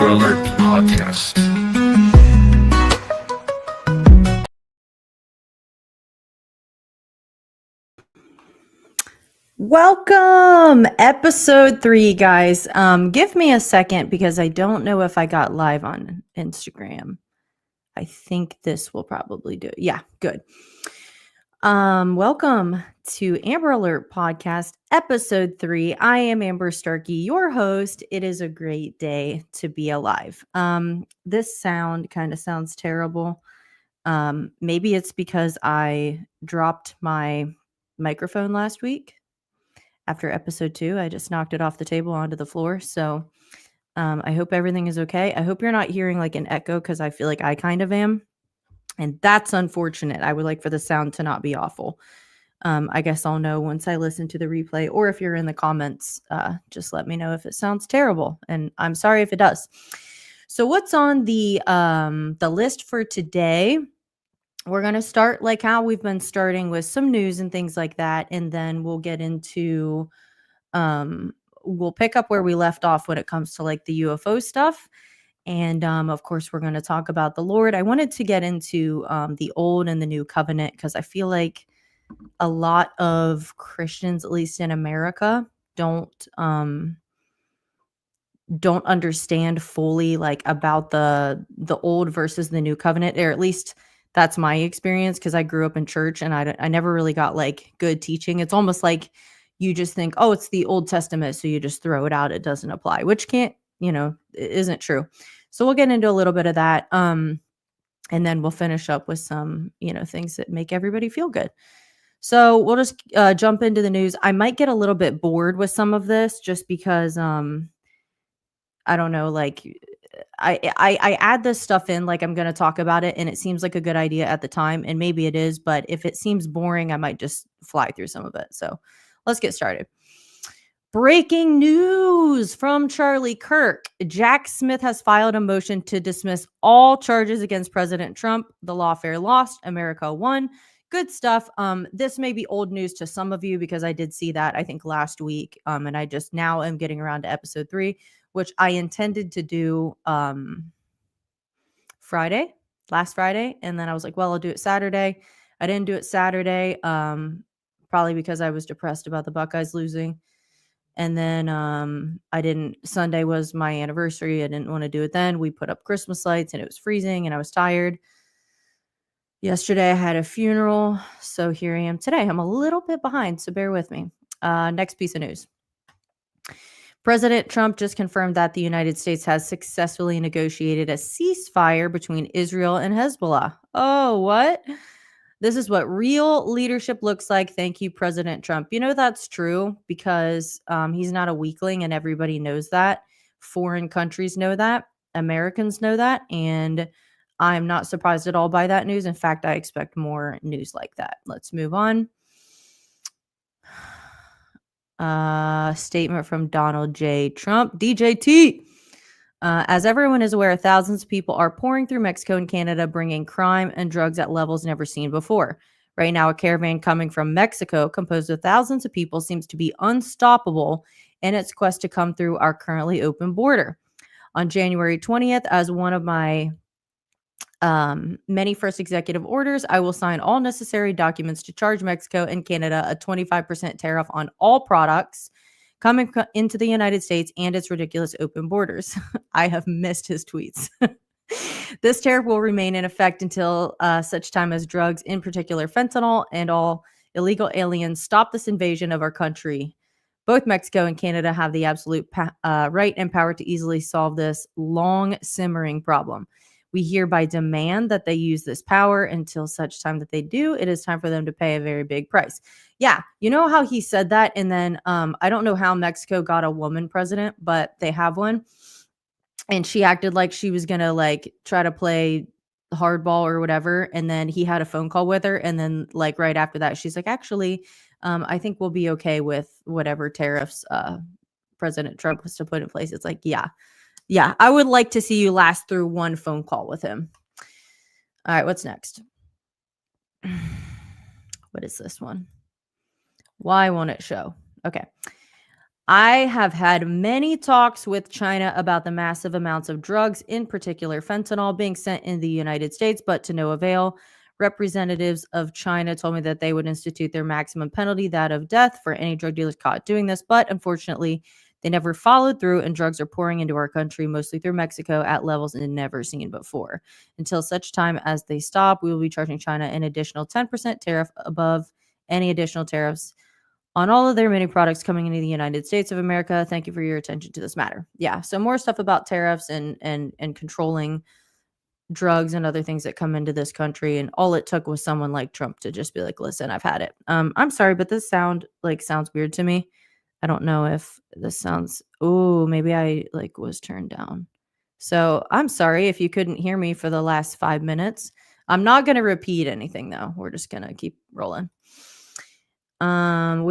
Alert Podcast. Welcome, episode 3, guys. Give me a second because I don't know if I got live on Instagram. I think this will probably do it. Yeah, good. Welcome to Amber Alert Podcast, episode 3. I am Amber Starkey, your host. It is a great day to be alive. This sound kind of sounds terrible. Maybe it's because I dropped my microphone last week. After episode 2, I just knocked it off the table onto the floor. So I hope everything is okay. I hope you're not hearing like an echo because I feel like I kind of am. And that's unfortunate. I would like for the sound to not be awful. I guess I'll know once I listen to the replay, or if you're in the comments, just let me know if it sounds terrible. And I'm sorry if it does. So what's on the list for today? We're going to start like how we've been starting with some news and things like that. And then we'll get into we'll pick up where we left off when it comes to like the UFO stuff. And of course, we're going to talk about the Lord. I wanted to get into the Old and the New Covenant because I feel like a lot of Christians, at least in America, don't understand fully like about the Old versus the New Covenant, or at least that's my experience because I grew up in church and I never really got like good teaching. It's almost like you just think, oh, it's the Old Testament, so you just throw it out. It doesn't apply, which can't, isn't true. So we'll get into a little bit of that. And then we'll finish up with some, things that make everybody feel good. So we'll just jump into the news. I might get a little bit bored with some of this just because I don't know, like I add this stuff in like I'm going to talk about it and it seems like a good idea at the time, and maybe it is, but if it seems boring, I might just fly through some of it. So let's get started. Breaking news from Charlie Kirk. Jack Smith has filed a motion to dismiss all charges against President Trump. The lawfare lost. America won. Good stuff. This may be old news to some of you because I did see that, I think, last week. And I just now am getting around to episode 3, which I intended to do last Friday. And then I was like, well, I'll do it Saturday. I didn't do it Saturday, probably because I was depressed about the Buckeyes losing. And then Sunday was my anniversary. I didn't want to do it then. We put up Christmas lights and it was freezing and I was tired. Yesterday I had a funeral. So here I am today. I'm a little bit behind, so bear with me. Next piece of news. President Trump just confirmed that the United States has successfully negotiated a ceasefire between Israel and Hezbollah. Oh, what? This is what real leadership looks like. Thank you, President Trump. That's true because he's not a weakling and everybody knows that. Foreign countries know that. Americans know that. And I'm not surprised at all by that news. In fact, I expect more news like that. Let's move on. Statement from Donald J. Trump, DJT. As everyone is aware, thousands of people are pouring through Mexico and Canada, bringing crime and drugs at levels never seen before. Right now, a caravan coming from Mexico, composed of thousands of people, seems to be unstoppable in its quest to come through our currently open border. On January 20th, as one of my many first executive orders, I will sign all necessary documents to charge Mexico and Canada a 25% tariff on all products coming into the United States and its ridiculous open borders. I have missed his tweets. This tariff will remain in effect until such time as drugs, in particular fentanyl, and all illegal aliens stop this invasion of our country. Both Mexico and Canada have the absolute right and power to easily solve this long simmering problem. We hereby demand that they use this power. Until such time that they do, it is time for them to pay a very big price. Yeah, you know how he said that? And then I don't know how Mexico got a woman president, but they have one. And she acted like she was going to like try to play hardball or whatever. And then he had a phone call with her. And then like right after that, she's like, actually, I think we'll be okay with whatever tariffs President Trump was to put in place. It's like, yeah, I would like to see you last through one phone call with him. All right, what's next? What is this one? Why won't it show? Okay. I have had many talks with China about the massive amounts of drugs, in particular fentanyl, being sent in the United States, but to no avail. Representatives of China told me that they would institute their maximum penalty, that of death, for any drug dealers caught doing this, but unfortunately, they never followed through, and drugs are pouring into our country, mostly through Mexico, at levels never seen before. Until such time as they stop, we will be charging China an additional 10% tariff above any additional tariffs on all of their many products coming into the United States of America. Thank you for your attention to this matter. Yeah, so more stuff about tariffs and controlling drugs and other things that come into this country. And all it took was someone like Trump to just be like, listen, I've had it. I'm sorry, but this sounds weird to me. I don't know if this sounds, oh, maybe I was turned down. So I'm sorry if you couldn't hear me for the last 5 minutes. I'm not going to repeat anything though. We're just going to keep rolling. We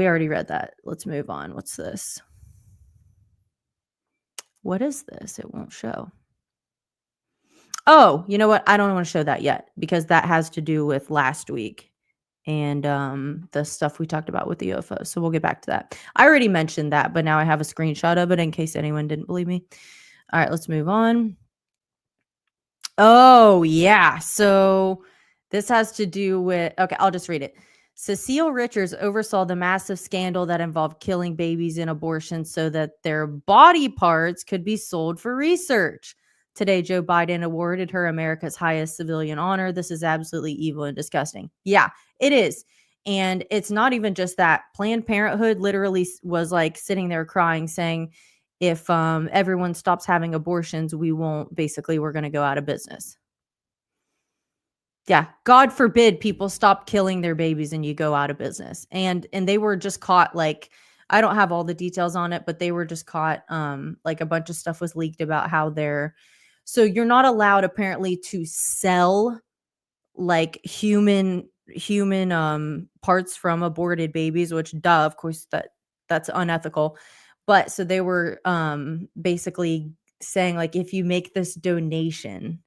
already read that. Let's move on. What's this? What is this? It won't show. Oh, you know what? I don't want to show that yet because that has to do with last week and the stuff we talked about with the UFO. So we'll get back to that. I already mentioned that, but now I have a screenshot of it in case anyone didn't believe me. All right, let's move on. Oh, yeah. So this has to do with, okay, I'll just read it. Cecile Richards oversaw the massive scandal that involved killing babies in abortion so that their body parts could be sold for research. Today, Joe Biden awarded her America's highest civilian honor. This is absolutely evil and disgusting. Yeah, it is. And it's not even just that. Planned Parenthood literally was sitting there crying, saying, if everyone stops having abortions, we're going to go out of business. Yeah, God forbid people stop killing their babies and you go out of business. And they were just caught, I don't have all the details on it, but they were just caught, a bunch of stuff was leaked about how so you're not allowed apparently to sell human parts from aborted babies, which of course that's unethical. But so they were basically saying if you make this donation,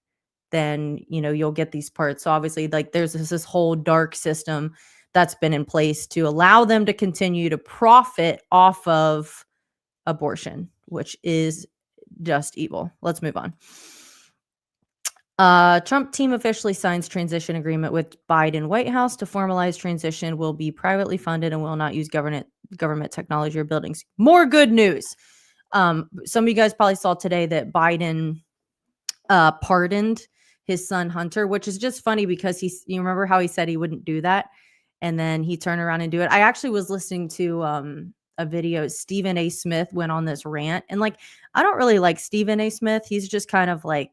then you'll get these parts. So obviously there's this whole dark system that's been in place to allow them to continue to profit off of abortion, which is just evil. Let's move on. Trump team officially signs transition agreement with Biden White House to formalize transition, will be privately funded and will not use government technology or buildings. More good news. Some of you guys probably saw today that Biden pardoned his son Hunter, which is just funny because you remember how he said he wouldn't do that, and then he turned around and do it. I actually was listening to a video. Stephen A. Smith went on this rant, and I don't really like Stephen A. Smith. He's just kind of a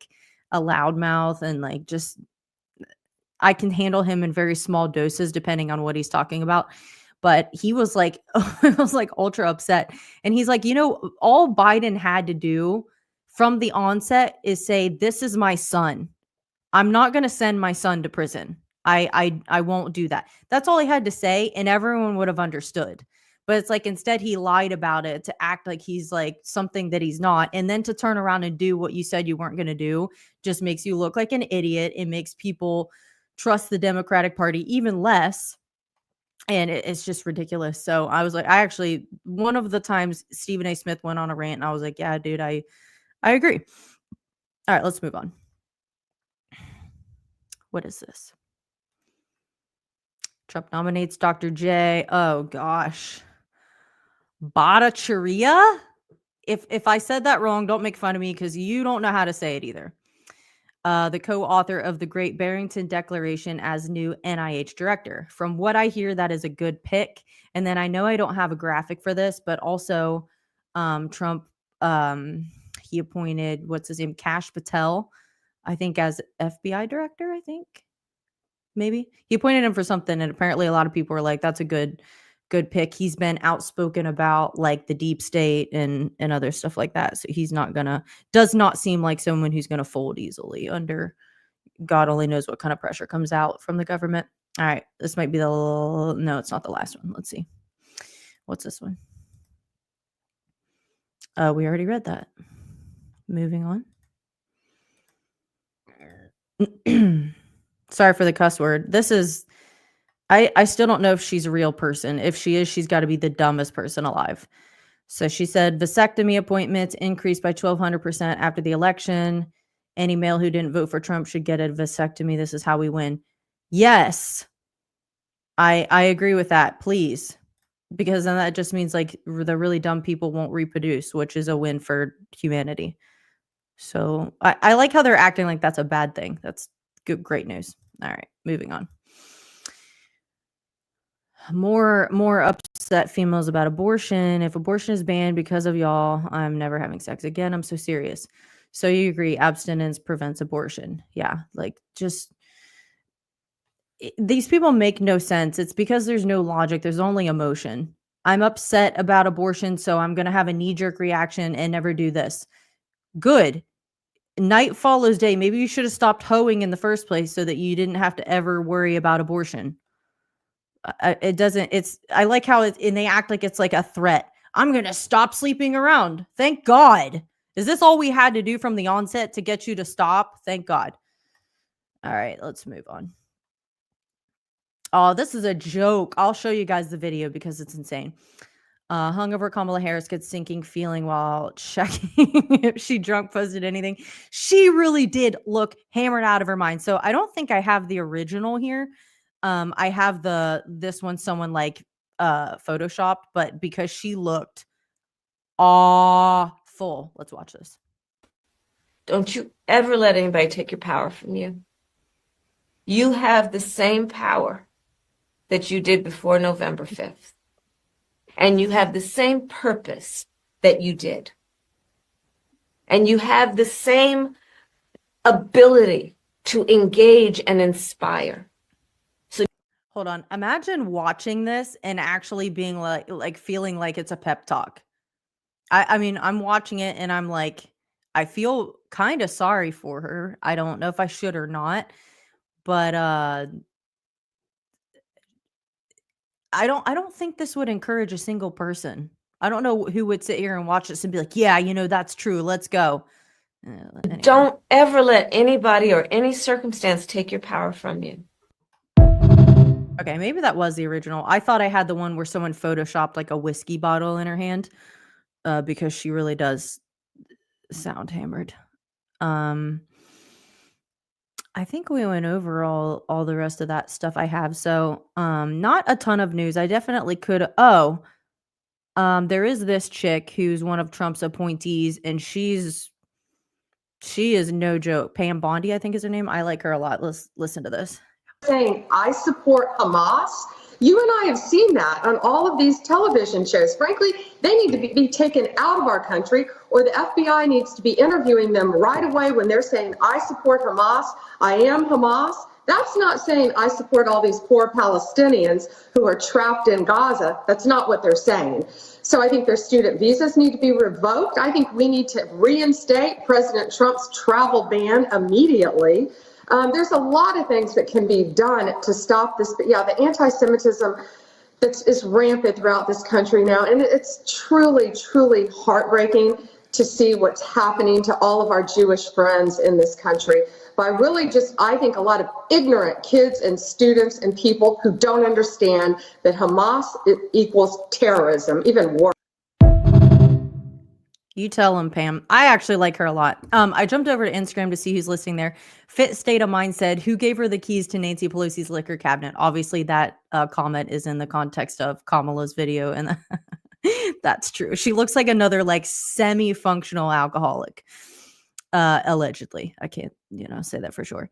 loudmouth, and just I can handle him in very small doses depending on what he's talking about. But he was I was ultra upset, and he's all Biden had to do from the onset is say, this is my son. I'm not going to send my son to prison. I won't do that. That's all he had to say, and everyone would have understood. But it's instead he lied about it to act like he's something that he's not. And then to turn around and do what you said you weren't going to do just makes you look like an idiot. It makes people trust the Democratic Party even less. And it's just ridiculous. So I was one of the times Stephen A. Smith went on a rant, and I was like, yeah, dude, I agree. All right, let's move on. What is this? Trump nominates Dr. J. Oh, gosh. Bhattacharya? If I said that wrong, don't make fun of me because you don't know how to say it either. The co-author of the Great Barrington Declaration as new NIH director. From what I hear, that is a good pick. And then I know I don't have a graphic for this, but also Trump, he appointed, what's his name, Kash Patel, I think, as FBI director, I think. Maybe. He appointed him for something, and apparently a lot of people were like, that's a good pick. He's been outspoken about the deep state and other stuff like that. So he's does not seem like someone who's going to fold easily under God only knows what kind of pressure comes out from the government. All right. This might be no, it's not the last one. Let's see. What's this one? We already read that. Moving on. Sorry for the cuss word. This is, I still don't know if she's a real person. If she is, she's got to be the dumbest person alive. So she said vasectomy appointments increased by 1,200% after the election. Any male who didn't vote for Trump should get a vasectomy. This is how we win. Yes, I agree with that. Please, because then that just means like the really dumb people won't reproduce, which is a win for humanity. So I like how they're acting like that's a bad thing. That's good, great news. All right, moving on. More upset females about abortion. If abortion is banned because of y'all, I'm never having sex again. I'm so serious. So you agree abstinence prevents abortion? Yeah, like just these people make no sense. It's because there's no logic. There's only emotion. I'm upset about abortion, so I'm going to have a knee-jerk reaction and never do this. Good. Night follows day. Maybe you should have stopped hoeing in the first place so that you didn't have to ever worry about abortion. It doesn't, I like how and they act like it's like a threat. I'm going to stop sleeping around. Thank God. Is this all we had to do from the onset to get you to stop? Thank God. All right, let's move on. Oh, this is a joke. I'll show you guys the video because it's insane. Hungover Kamala Harris gets sinking feeling while checking if she drunk posted anything. She really did look hammered out of her mind. So I don't think I have the original here. I have this one someone like photoshopped, but because she looked awful. Let's watch this. Don't you ever let anybody take your power from you. You have the same power that you did before November 5th. And you have the same purpose that you did. And you have the same ability to engage and inspire. So hold on. Imagine watching this and actually being like feeling like it's a pep talk. I mean, I'm watching it and I'm like, I feel kind of sorry for her. I don't know if I should or not, but I don't think this would encourage a single person. I don't know who would sit here and watch this and be like, yeah, that's true. Let's go. Anyway. Don't ever let anybody or any circumstance take your power from you. Okay, maybe that was the original. I thought I had the one where someone photoshopped like a whiskey bottle in her hand because she really does sound hammered. I think we went over all the rest of that stuff I have. So not a ton of news. I definitely could. There is this chick who's one of Trump's appointees, and she is no joke. Pam Bondi, I think is her name. I like her a lot. Let's listen to this. Saying I support Hamas. You and I have seen that on all of these television shows. Frankly, they need to be taken out of our country, or the FBI needs to be interviewing them right away when they're saying, I support Hamas, I am Hamas. That's not saying I support all these poor Palestinians who are trapped in Gaza. That's not what they're saying. So I think their student visas need to be revoked. I think we need to reinstate President Trump's travel ban immediately. There's a lot of things that can be done to stop this. But yeah, the anti-Semitism that is rampant throughout this country now. And it's truly, truly heartbreaking to see what's happening to all of our Jewish friends in this country by really just, I think, a lot of ignorant kids and students and people who don't understand that Hamas equals terrorism, even worse. You tell him, Pam. I actually like her a lot. I jumped over to Instagram to see who's listening there. Fit State of Mind said, who gave her the keys to Nancy Pelosi's liquor cabinet? Obviously, that comment is in the context of Kamala's video, and that's true. She looks like another like semi-functional alcoholic, allegedly. I can't, say that for sure.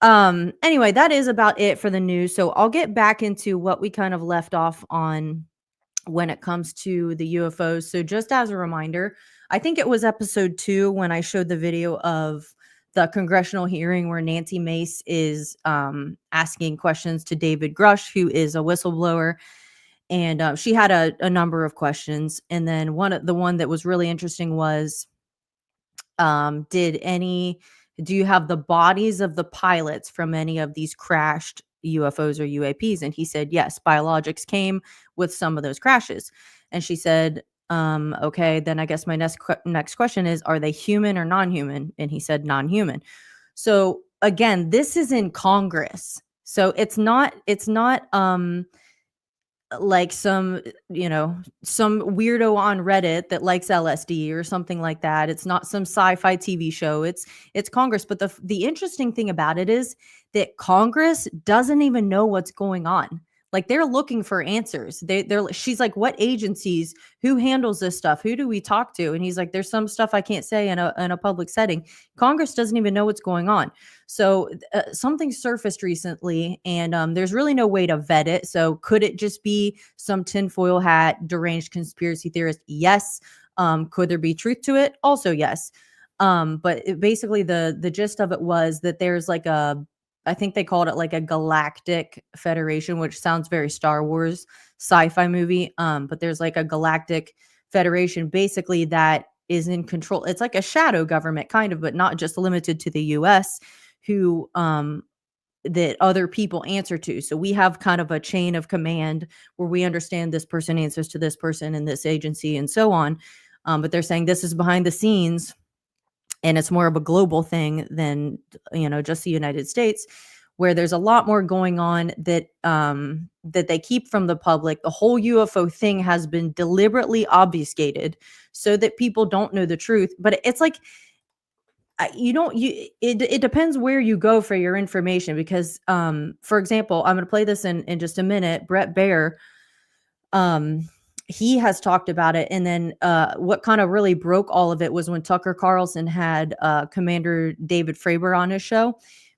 Anyway, that is about it for the news. So I'll get back into what we kind of left off on when it comes to the UFOs. So just as a reminder, I think it was episode 2 when I showed the video of the congressional hearing where Nancy Mace is asking questions to David Grush, who is a whistleblower. And she had a number of questions. And then the one that was really interesting was, do you have the bodies of the pilots from any of these crashed UFOs or UAPs? And he said, yes, biologics came with some of those crashes. And she said, okay, then I guess my next question is, are they human or non-human? And he said non-human. So again, this is in Congress. So it's not like some, some weirdo on Reddit that likes LSD or something like that. It's not some sci-fi TV show. It's Congress. But the interesting thing about it is that Congress doesn't even know what's going on. Like, they're looking for answers. She's like, what agencies, who handles this stuff? Who do we talk to? And he's like, there's some stuff I can't say in a public setting. Congress doesn't even know what's going on. So something surfaced recently, and there's really no way to vet it. So could it just be some tinfoil hat, deranged conspiracy theorist? Yes. Could there be truth to it? Also, yes. But basically the gist of it was that there's like I think they called it like a galactic federation, which sounds very Star Wars sci-fi movie. But there's like a galactic federation basically that is in control. It's like a shadow government kind of, but not just limited to the US, who that other people answer to. So we have kind of a chain of command where we understand this person answers to this person in this agency and so on. But they're saying this is behind the scenes, and it's more of a global thing than, just the United States, where there's a lot more going on that that they keep from the public. The whole UFO thing has been deliberately obfuscated so that people don't know the truth. But it's like, it depends where you go for your information, because for example, I'm going to play this in just a minute. Bret Baier, he has talked about it. And then what kind of really broke all of it was when Tucker Carlson had Commander David Fravor on his show,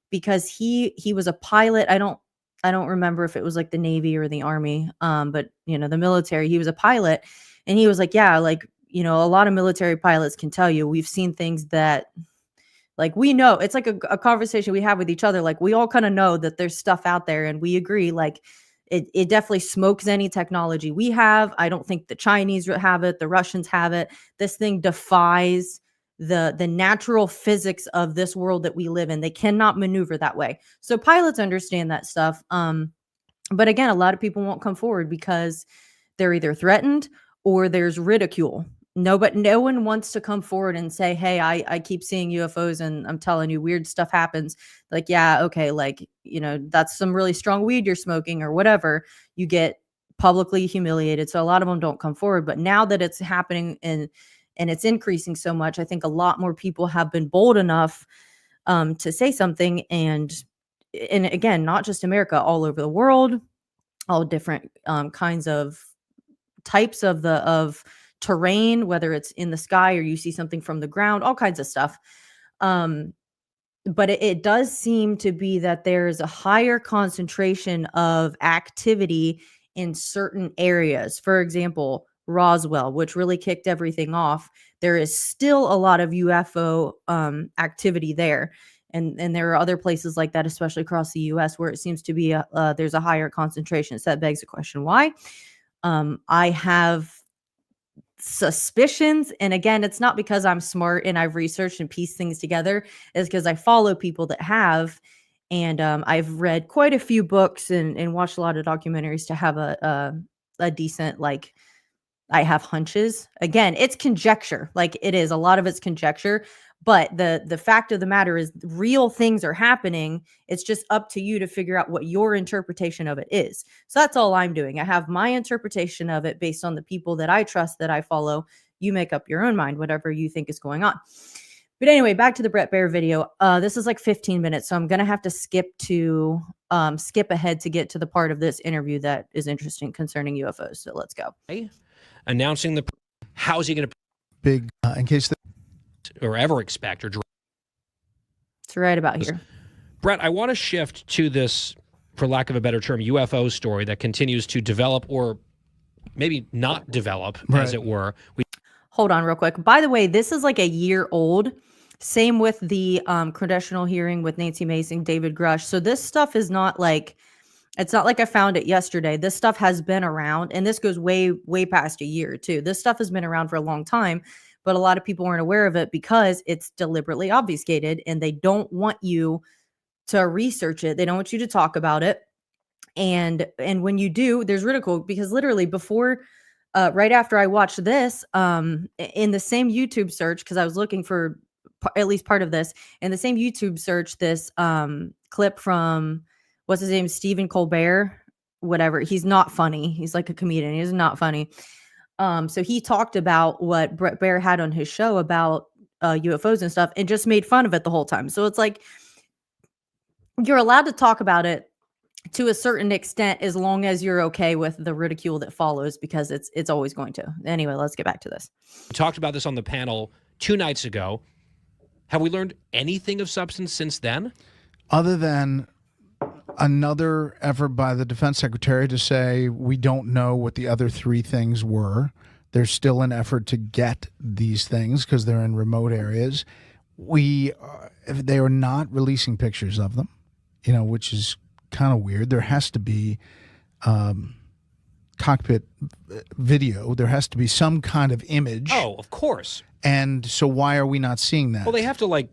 because he was a pilot. I don't remember if it was like the Navy or the Army, but the military. He was a pilot, and he was like, yeah, like, a lot of military pilots can tell you, we've seen things that, like, we know. It's like a conversation we have with each other. Like, we all kind of know that there's stuff out there, and we agree, like, it definitely smokes any technology we have. I don't think the Chinese have it. The Russians have it. This thing defies the natural physics of this world that we live in. They cannot maneuver that way. So pilots understand that stuff. But again, a lot of people won't come forward because they're either threatened or there's ridicule. No one wants to come forward and say, hey, I keep seeing UFOs and I'm telling you, weird stuff happens. Like, yeah, okay, like, that's some really strong weed you're smoking or whatever. You get publicly humiliated. So a lot of them don't come forward. But now that it's happening and it's increasing so much, I think a lot more people have been bold enough to say something. And again, not just America, all over the world, all different kinds of types of terrain, whether it's in the sky or you see something from the ground, all kinds of stuff. But it does seem to be that there's a higher concentration of activity in certain areas. For example, Roswell, which really kicked everything off. There is still a lot of UFO activity there. And there are other places like that, especially across the US, where it seems to be there's a higher concentration. So that begs the question, why? I have suspicions, and again, it's not because I'm smart and I've researched and pieced things together. It's because I follow people that have, and I've read quite a few books and watched a lot of documentaries to have a decent, like, I have hunches. Again, it's conjecture. Like, it is, a lot of it's conjecture, but the fact of the matter is real things are happening. It's just up to you to figure out what your interpretation of it is. So that's all I'm doing. I have my interpretation of it based on the people that I trust, that I follow. You make up your own mind, whatever you think is going on. But anyway, back to the Bret Baier video. This is like 15 minutes, so I'm going to have to skip ahead to get to the part of this interview that is interesting concerning UFOs. So let's go. Announcing how's he going to big in case or ever expect or it's right about here. Brett, I want to shift to this, for lack of a better term, UFO story that continues to develop, or maybe not develop, as it were. Hold on real quick. By the way, this is like a year old. Same with the congressional hearing with Nancy Mace and David Grush. So this stuff is not like, it's not like I found it yesterday. This stuff has been around, and this goes way, way past a year too. This stuff has been around for a long time, but a lot of people weren't aware of it because it's deliberately obfuscated, and they don't want you to research it. They don't want you to talk about it. And when you do, there's ridicule, because literally before, right after I watched this, in the same YouTube search, because I was looking for at least part of this, in the same YouTube search, this clip from, what's his name, Stephen Colbert, whatever. He's not funny. He's like a comedian. He's not funny. So he talked about what Brett Baer had on his show about UFOs and stuff, and just made fun of it the whole time. So it's like you're allowed to talk about it to a certain extent as long as you're okay with the ridicule that follows, because it's always going to. Anyway, let's get back to this. We talked about this on the panel 2 nights ago. Have we learned anything of substance since then? Other than another effort by the defense secretary to say we don't know what the other 3 things were. There's still an effort to get these things because they're in remote areas. They are not releasing pictures of them, which is kind of weird. There has to be cockpit video. There has to be some kind of image. Oh, of course. And so why are we not seeing that? Well, they have to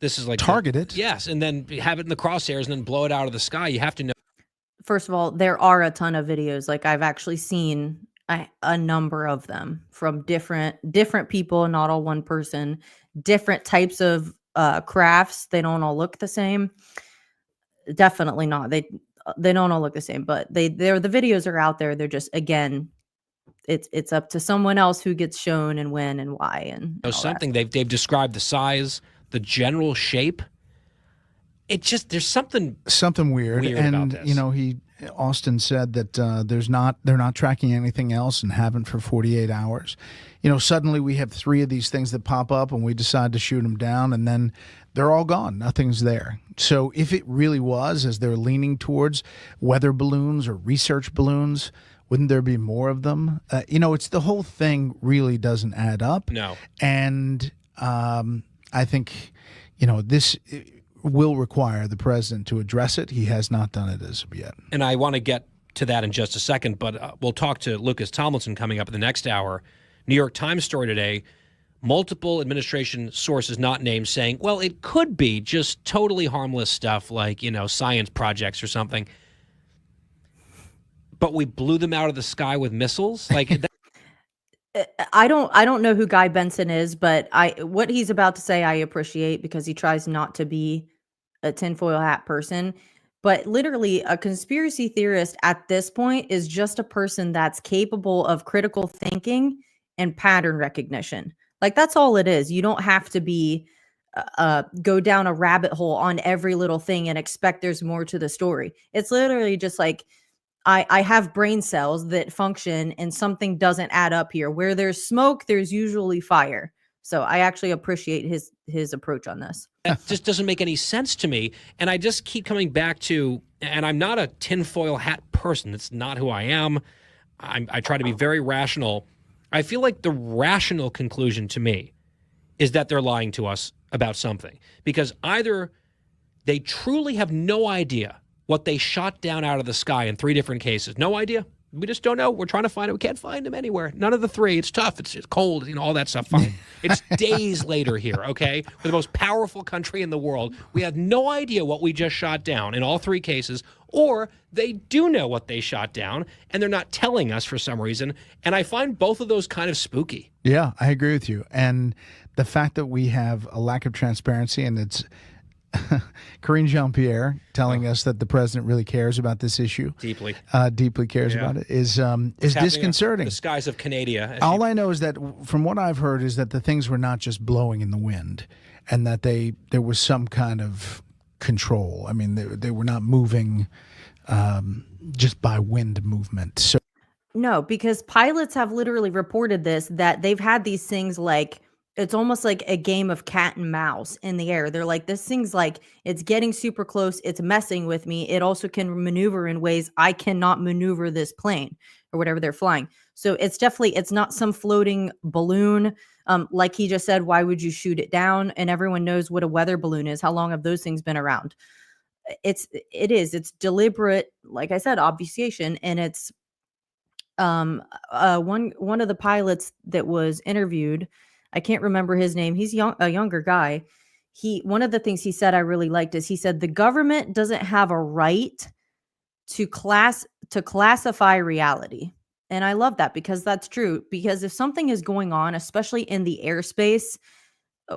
this is target it. Yes, and then have it in the crosshairs and then blow it out of the sky. You have to know. First of all, there are a ton of videos. Like, I've actually seen a number of them from different people, not all one person, different types of crafts. They don't all look the same. Definitely not. They don't all look the same, but the videos are out there. They're just, again, it's up to someone else who gets shown and when and why and Something they've described the size, the general shape. It just, there's something weird about this. Austin said that they're not tracking anything else and haven't for 48 hours. Suddenly we have 3 of these things that pop up and we decide to shoot them down, and then they're all gone. Nothing's there. So if it really was, as they're leaning towards, weather balloons or research balloons, wouldn't there be more of them? It's the whole thing really doesn't add up. No. And I think, this will require the president to address it. He has not done it as of yet. And I want to get to that in just a second, but we'll talk to Lucas Tomlinson coming up in the next hour. New York Times story today, multiple administration sources not named saying, well, it could be just totally harmless stuff like, science projects or something. But we blew them out of the sky with missiles? I don't know who Guy Benson is, but what he's about to say I appreciate, because he tries not to be a tinfoil hat person. But literally, a conspiracy theorist at this point is just a person that's capable of critical thinking and pattern recognition. Like, that's all it is. You don't have to be go down a rabbit hole on every little thing and expect there's more to the story. It's literally just like, I have brain cells that function and something doesn't add up here. Where there's smoke, there's usually fire. So I actually appreciate his approach on this. That just doesn't make any sense to me. And I just keep coming back to, and I'm not a tinfoil hat person. That's not who I am. I try to be very rational. I feel like the rational conclusion to me is that they're lying to us about something. Because either they truly have no idea what they shot down out of the sky in 3 different cases. No idea. We just don't know. We're trying to find it. We can't find them anywhere. None of the 3. It's tough. It's cold. All that stuff. Fine. It's days later here, okay? We're the most powerful country in the world. We have no idea what we just shot down in all 3 cases, or they do know what they shot down, and they're not telling us for some reason. And I find both of those kind of spooky. Yeah, I agree with you. And the fact that we have a lack of transparency, and it's Karine Jean-Pierre telling us that the president really cares about this issue. Deeply cares about it is disconcerting. The skies of Canada. All I know is that from what I've heard is that the things were not just blowing in the wind, and that there was some kind of control. I mean, they were not moving just by wind movement. So no, because pilots have literally reported this, that they've had these things like, it's almost like a game of cat and mouse in the air. They're like, this thing's like, it's getting super close. It's messing with me. It also can maneuver in ways I cannot maneuver this plane or whatever they're flying. So it's not some floating balloon. Like he just said, why would you shoot it down? And everyone knows what a weather balloon is. How long have those things been around? It's deliberate, like I said, obfuscation. And it's one of the pilots that was interviewed, I can't remember his name. He's a younger guy. One of the things he said I really liked is he said the government doesn't have a right to classify reality. And I love that, because that's true. Because if something is going on, especially in the airspace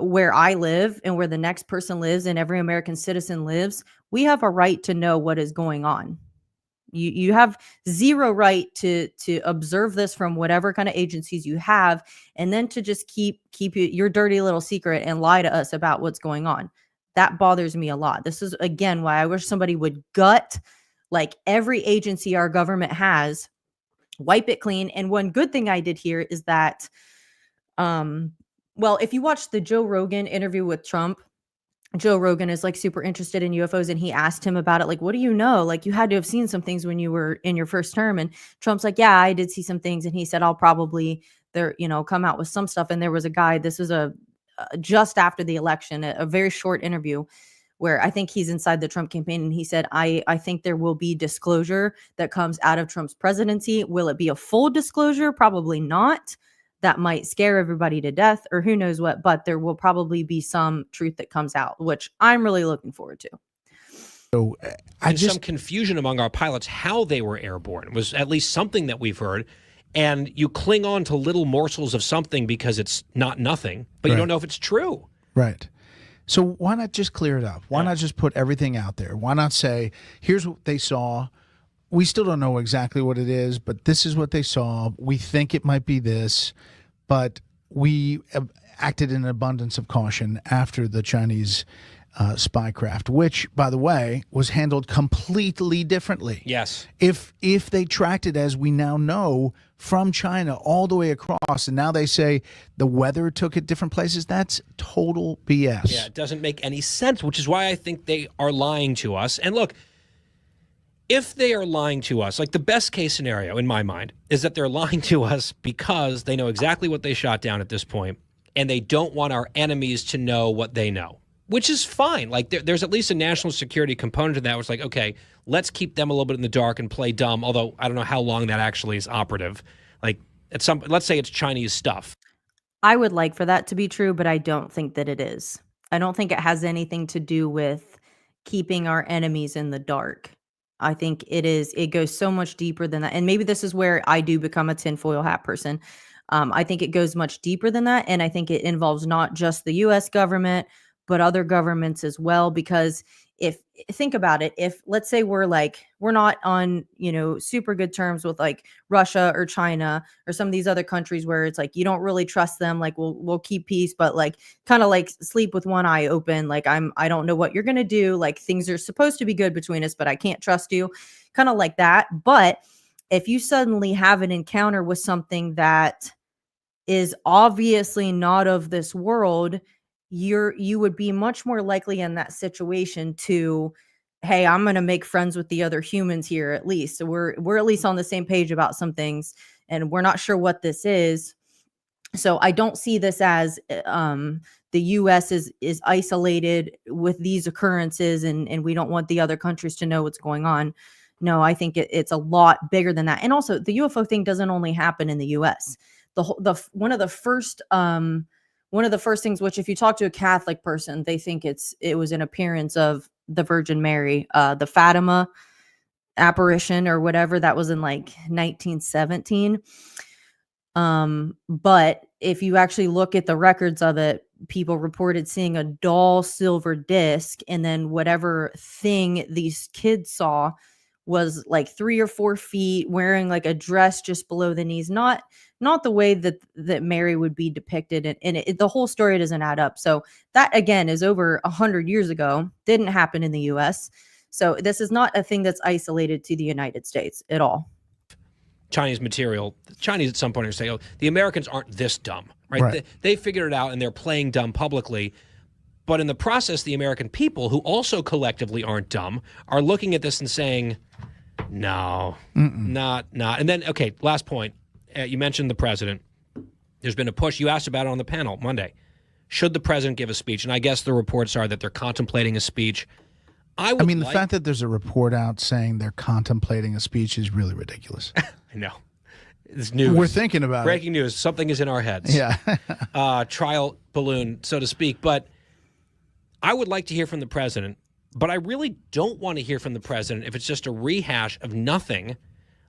where I live and where the next person lives and every American citizen lives, we have a right to know what is going on. You have zero right to observe this from whatever kind of agencies you have, and then to just keep your dirty little secret and lie to us about what's going on. That bothers me a lot. This is again why I wish somebody would gut like every agency our government has, wipe it clean. And one good thing I did hear is that well, if you watch the Joe Rogan interview with Trump, Joe Rogan is like super interested in UFOs, and he asked him about it. Like, what do you know? Like, you had to have seen some things when you were in your first term. And Trump's like, yeah, I did see some things. And he said, I'll probably come out with some stuff. And there was a guy, this is just after the election, a very short interview where I think he's inside the Trump campaign. And he said, I think there will be disclosure that comes out of Trump's presidency. Will it be a full disclosure? Probably not. That might scare everybody to death or who knows what, but there will probably be some truth that comes out, which I'm really looking forward to. So some confusion among our pilots how they were airborne was at least something that we've heard. And you cling on to little morsels of something because it's not nothing, but you don't know if it's true. Right. So why not just clear it up? Why not just put everything out there? Why not say, here's what they saw. We still don't know exactly what it is, but this is what they saw. We think it might be this, but we acted in an abundance of caution after the Chinese spy craft, which, by the way, was handled completely differently. Yes. If they tracked it, as we now know, from China all the way across, and now they say the weather took it different places, that's total BS. Yeah, it doesn't make any sense, which is why I think they are lying to us. And look, if they are lying to us, like the best case scenario in my mind is that they're lying to us because they know exactly what they shot down at this point, and they don't want our enemies to know what they know, which is fine. Like there's at least a national security component to that where it's like, okay, let's keep them a little bit in the dark and play dumb, although I don't know how long that actually is operative. Like let's say it's Chinese stuff. I would like for that to be true, but I don't think that it is. I don't think it has anything to do with keeping our enemies in the dark. I think it goes so much deeper than that. And maybe this is where I do become a tinfoil hat person. I think it goes much deeper than that. And I think it involves not just the US government, but other governments as well. Because think about it, if let's say we're not on, super good terms with like Russia or China or some of these other countries where it's like, you don't really trust them. Like we'll keep peace, but like kind of like sleep with one eye open. Like I don't know what you're going to do. Like things are supposed to be good between us, but I can't trust you, kind of like that. But if you suddenly have an encounter with something that is obviously not of this world, you would be much more likely in that situation to, hey, I'm going to make friends with the other humans here at least. So we're at least on the same page about some things, and we're not sure what this is. So I don't see this as the U.S. is isolated with these occurrences, and we don't want the other countries to know what's going on. No, I think it's a lot bigger than that. And also, the UFO thing doesn't only happen in the U.S. One of the first things, which if you talk to a Catholic person, they think it was an appearance of the Virgin Mary, the Fatima apparition or whatever, that was in like 1917. But if you actually look at the records of it, people reported seeing a dull silver disc, and then whatever thing these kids saw was like 3 or 4 feet, wearing like a dress just below the knees, not the way that Mary would be depicted, and the whole story doesn't add up. So that again is over 100 years ago, didn't happen in the U.S. So this is not a thing that's isolated to the United States at all. Chinese material. The Chinese at some point are saying, "Oh, the Americans aren't this dumb, right? They figured it out and they're playing dumb publicly." But in the process, the American people, who also collectively aren't dumb, are looking at this and saying, no, not. And then, okay, last point. You mentioned the president. There's been a push. You asked about it on the panel Monday. Should the president give a speech? And I guess the reports are that they're contemplating a speech. The fact that there's a report out saying they're contemplating a speech is really ridiculous. I know. It's news. We're thinking about Breaking news. Something is in our heads. Yeah. Trial balloon, so to speak. But I would like to hear from the president, but I really don't want to hear from the president if it's just a rehash of nothing,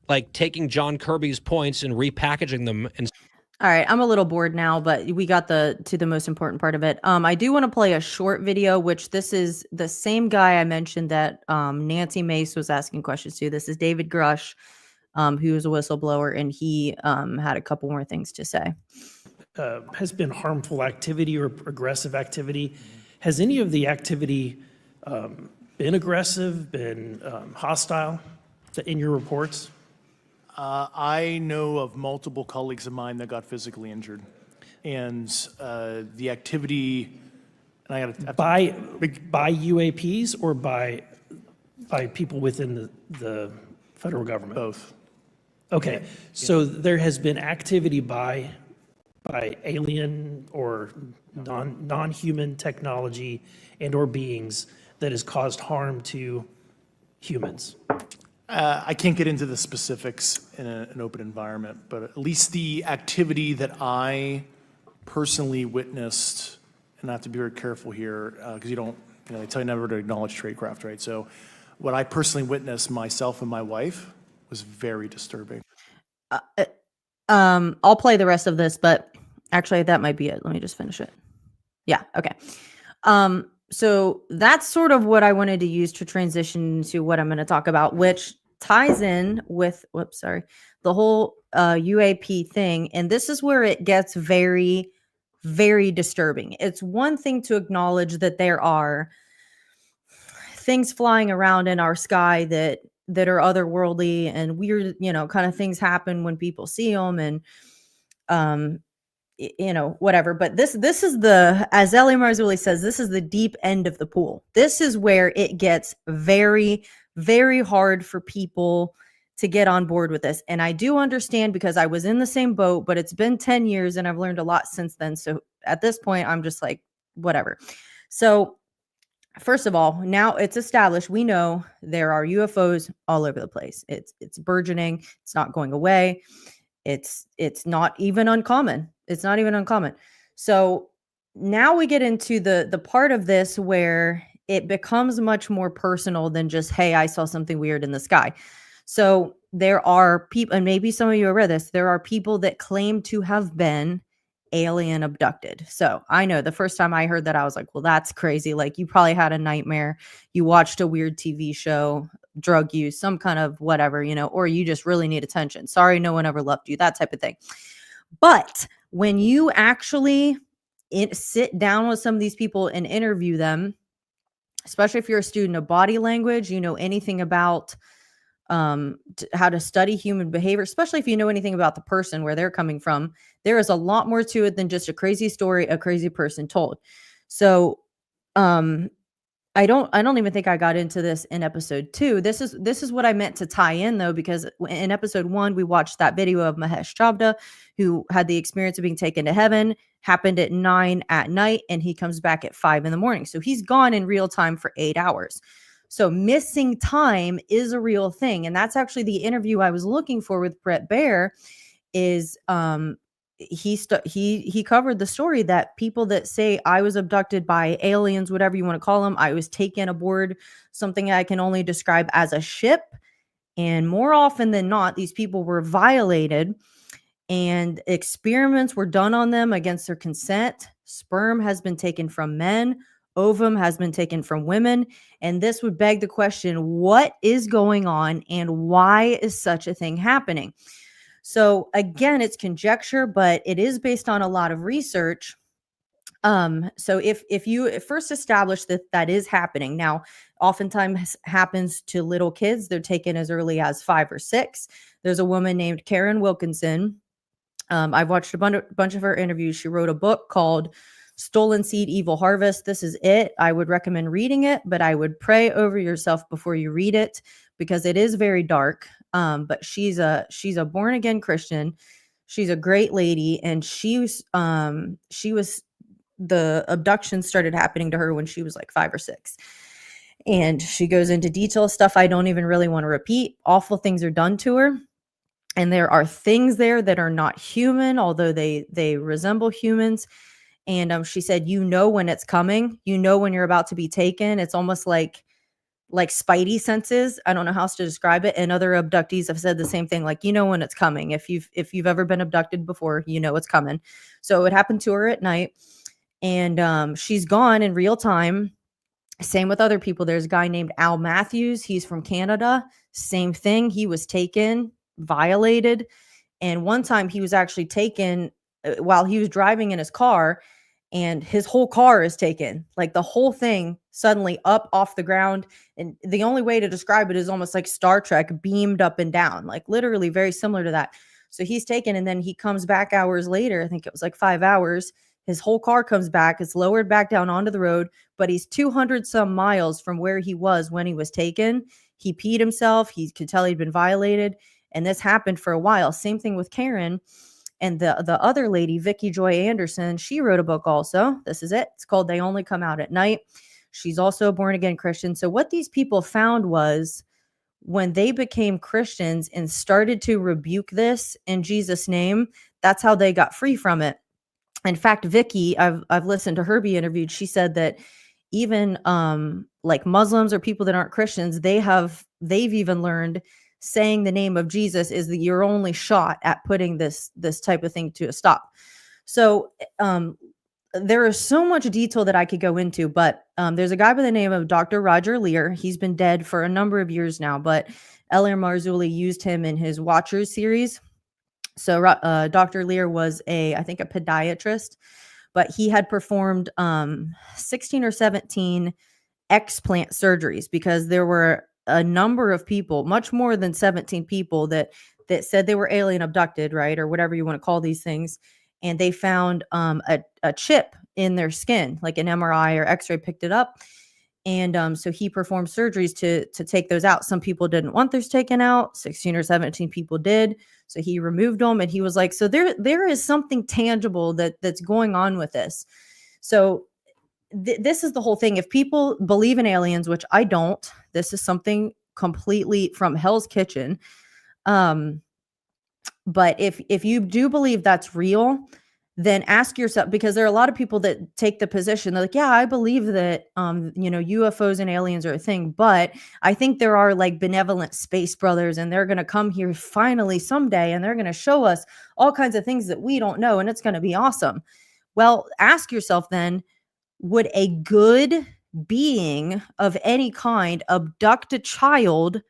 like taking John Kirby's points and repackaging them. And All right, I'm a little bored now, but we got to the most important part of it. I do want to play a short video, which this is the same guy I mentioned that Nancy Mace was asking questions to. This is David Grush, who is a whistleblower, and he had a couple more things to say. Has been harmful activity or aggressive activity. Has any of the activity been aggressive, been hostile in your reports? I know of multiple colleagues of mine that got physically injured. And the activity, and I got By UAPs or by people within the federal government? both. Okay, so there has been activity by alien or non-human technology and or beings that has caused harm to humans. I can't get into the specifics in an open environment, but at least the activity that I personally witnessed, and I have to be very careful here because you don't, they tell you never to acknowledge tradecraft, right? So what I personally witnessed myself and my wife was very disturbing. I'll play the rest of this, but actually that might be it. Let me just finish it. Yeah, okay. So that's sort of what I wanted to use to transition to what I'm going to talk about, which ties in with, the whole UAP thing. And this is where it gets very, very disturbing. It's one thing to acknowledge that there are things flying around in our sky that are otherworldly and weird, kind of things happen when people see them and whatever. But this is as Ellie Marzulli says, this is the deep end of the pool. This is where it gets very, very hard for people to get on board with this. And I do understand because I was in the same boat, but it's been 10 years and I've learned a lot since then. So at this point, I'm just like, whatever. So first of all, now it's established. We know there are UFOs all over the place. It's burgeoning. It's not going away. It's not even uncommon. It's not even uncommon. So now we get into the part of this where it becomes much more personal than just, hey, I saw something weird in the sky. So there are people, and maybe some of you have read this, there are people that claim to have been alien abducted. So I know the first time I heard that, I was like, well, that's crazy. Like you probably had a nightmare. You watched a weird TV show, drug use, some kind of whatever, or you just really need attention. Sorry, no one ever loved you, that type of thing. But when you actually sit down with some of these people and interview them, especially if you're a student of body language, anything about how to study human behavior, especially if you know anything about the person, where they're coming from, there is a lot more to it than just a crazy story a crazy person told. So I don't even think I got into this in episode 2. This is what I meant to tie in though, because in episode 1, we watched that video of Mahesh Chavda, who had the experience of being taken to heaven, happened at 9 at night, and he comes back at 5 in the morning. So he's gone in real time for 8 hours. So missing time is a real thing. And that's actually the interview I was looking for with Bret Baier. Is he covered the story that people that say I was abducted by aliens, whatever you want to call them, I was taken aboard something I can only describe as a ship. And more often than not, these people were violated and experiments were done on them against their consent. Sperm has been taken from men. Ovum has been taken from women. And this would beg the question, what is going on and why is such a thing happening? So again, it's conjecture, but it is based on a lot of research. So if you first establish that is happening, now oftentimes happens to little kids. They're taken as early as 5 or 6. There's a woman named Karen Wilkinson. I've watched a bunch of her interviews. She wrote a book called Stolen Seed, Evil Harvest. This is it. I would recommend reading it, but I would pray over yourself before you read it because it is very dark. But she's a born again Christian. She's a great lady, and she was the abduction started happening to her when she was like 5 or 6. And she goes into detail stuff I don't even really want to repeat. Awful things are done to her. And there are things there that are not human, although they resemble humans. And she said, when it's coming, when you're about to be taken. It's almost like like spidey senses. I don't know how else to describe it. And other abductees have said the same thing. Like, you know, when it's coming, if you've ever been abducted before, you know, it's coming. So it happened to her at night, and she's gone in real time. Same with other people. There's a guy named Al Matthews. He's from Canada. Same thing. He was taken, violated. And one time he was actually taken while he was driving in his car, and his whole car is taken, like the whole thing suddenly up off the ground. And the only way to describe it is almost like Star Trek beamed up and down, like literally very similar to that. So he's taken, and then he comes back hours later. I think it was like 5 hours. His whole car comes back. It's lowered back down onto the road, but he's 200 some miles from where he was when he was taken. He peed himself. He could tell he'd been violated. And this happened for a while. Same thing with Karen. And the other lady, Vicky Joy Anderson, she wrote a book also. This is it. It's called They Only Come Out at Night. She's also a born-again Christian. So what these people found was when they became Christians and started to rebuke this in Jesus' name, that's how they got free from it. In fact, Vicky, I've listened to her be interviewed. She said that even like Muslims or people that aren't Christians, they've even learned saying the name of Jesus is your only shot at putting this type of thing to a stop. So there is so much detail that I could go into, but there's a guy by the name of Dr. Roger Lear. He's been dead for a number of years now, but Elliot Marzulli used him in his Watchers series. So Dr. Lear was I think a podiatrist, but he had performed 16 or 17 explant surgeries because there were a number of people, much more than 17 people that said they were alien abducted, right? Or whatever you want to call these things. And they found a chip in their skin, like an MRI or X-ray picked it up. And so he performed surgeries to take those out. Some people didn't want those taken out. 16 or 17 people did. So he removed them, and he was like, so there is something tangible that's going on with this. So this is the whole thing. If people believe in aliens, which I don't, this is something completely from Hell's Kitchen. But if you do believe that's real, then ask yourself, because there are a lot of people that take the position, they're like, yeah, I believe that, UFOs and aliens are a thing, but I think there are like benevolent space brothers, and they're going to come here finally someday, and they're going to show us all kinds of things that we don't know, and it's going to be awesome. Well, ask yourself then, would a good being of any kind abduct a child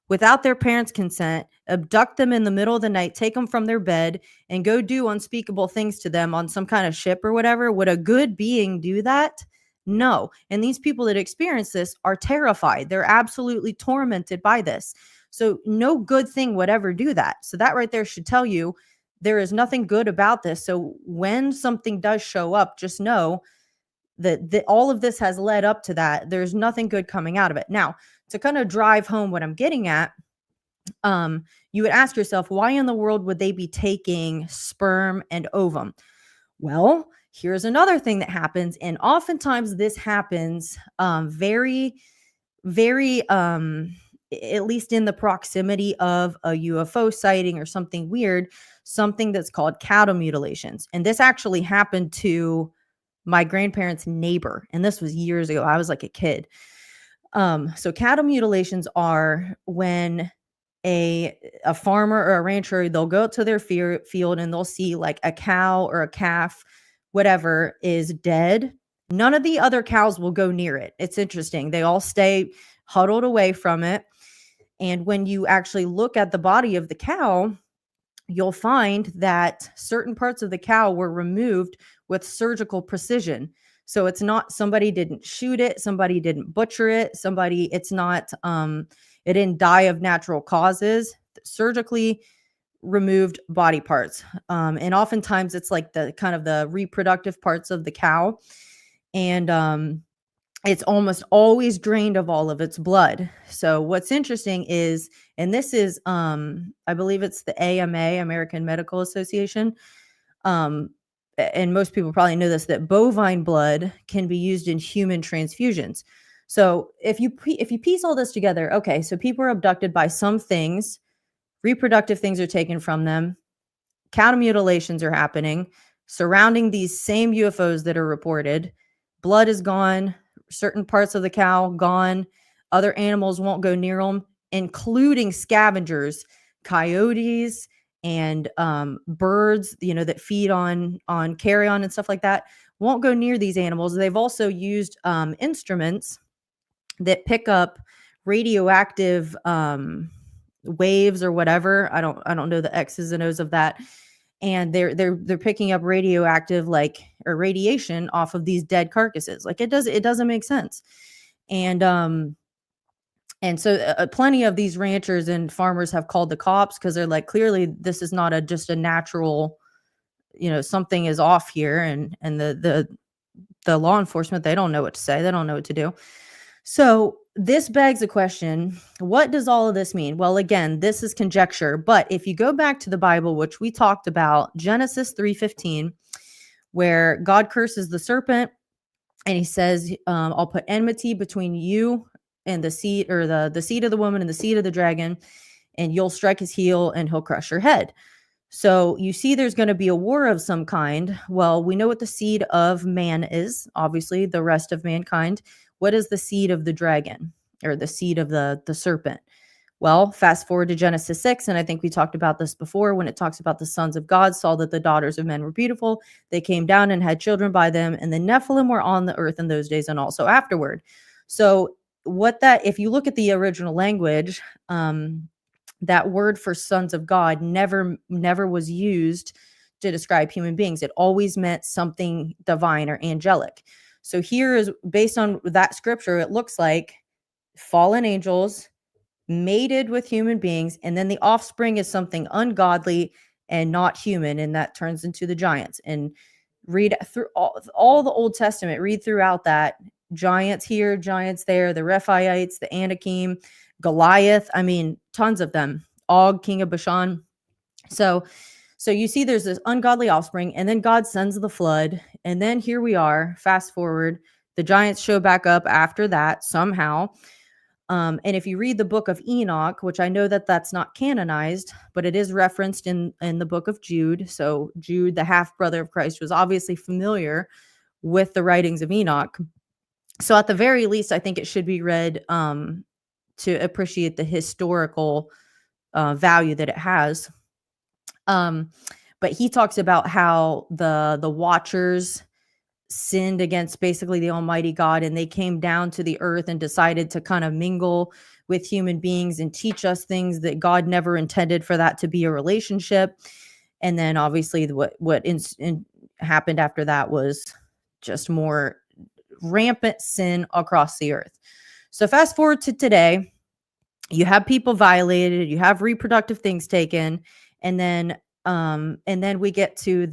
without their parents' consent, abduct them in the middle of the night, take them from their bed, and go do unspeakable things to them on some kind of ship or whatever? Would a good being do that? No. And these people that experience this are terrified. They're absolutely tormented by this. So no good thing would ever do that. So that right there should tell you there is nothing good about this. So when something does show up, just know that all of this has led up to that. There's nothing good coming out of it. Now, to kind of drive home what I'm getting at, you would ask yourself, why in the world would they be taking sperm and ovum? Well, here's another thing that happens. And oftentimes this happens very, very, at least in the proximity of a UFO sighting or something weird, something that's called cattle mutilations. And this actually happened to my grandparents' neighbor. And this was years ago. I was like a kid. So cattle mutilations are when a farmer or a rancher, they'll go out to their field and they'll see like a cow or a calf, whatever, is dead. None of the other cows will go near it. It's interesting. They all stay huddled away from it. And when you actually look at the body of the cow, you'll find that certain parts of the cow were removed with surgical precision. So it's not, somebody didn't shoot it, somebody didn't butcher it, it's not, it didn't die of natural causes, surgically removed body parts. And oftentimes it's like the kind of the reproductive parts of the cow. And it's almost always drained of all of its blood. So what's interesting is, and this is, I believe it's the AMA, American Medical Association. And most people probably know this, that bovine blood can be used in human transfusions. So if you piece all this together, okay, so people are abducted by some things, reproductive things are taken from them, cattle mutilations are happening surrounding these same UFOs that are reported, blood is gone, certain parts of the cow gone, Other animals won't go near them, including scavengers, coyotes, and birds, that feed on carrion and stuff like that, won't go near these animals. They've also used instruments that pick up radioactive waves or whatever. I don't know the X's and O's of that. And they're picking up radioactive or radiation off of these dead carcasses. Like it doesn't make sense. And so plenty of these ranchers and farmers have called the cops because they're like, clearly this is not just a natural, something is off here. And the law enforcement, they don't know what to say. They don't know what to do. So this begs the question, what does all of this mean? Well, again, this is conjecture, but if you go back to the Bible, which we talked about, Genesis 3:15, where God curses the serpent and he says, I'll put enmity between you and the seed, or the seed of the woman and the seed of the dragon, and you'll strike his heel and he'll crush your head. So you see there's going to be a war of some kind. Well, we know what the seed of man is, obviously the rest of mankind. What is the seed of the dragon, or the seed of the serpent? Well, fast forward to Genesis 6, and I think we talked about this before when it talks about the sons of God saw that the daughters of men were beautiful. They came down and had children by them, and the Nephilim were on the earth in those days and also afterward. So if you look at the original language, that word for sons of God never was used to describe human beings. It always meant something divine or angelic. So here is, based on that scripture, it looks like fallen angels mated with human beings, and then the offspring is something ungodly and not human, and that turns into the giants. And read through all the Old Testament, read throughout that. Giants here, giants there, the Rephaites, the Anakim, Goliath, tons of them. Og, king of Bashan. So you see there's this ungodly offspring, and then God sends the flood, and then here we are, fast forward, the giants show back up after that somehow. And if you read the book of Enoch, which I know that that's not canonized, but it is referenced in the book of Jude. So Jude, the half-brother of Christ, was obviously familiar with the writings of Enoch. So at the very least, I think it should be read to appreciate the historical value that it has. But he talks about how the Watchers sinned against basically the Almighty God, and they came down to the earth and decided to kind of mingle with human beings and teach us things that God never intended for that to be a relationship. And then obviously what happened after that was just more rampant sin across the earth. So fast forward to today, you have people violated, you have reproductive things taken, and then we get to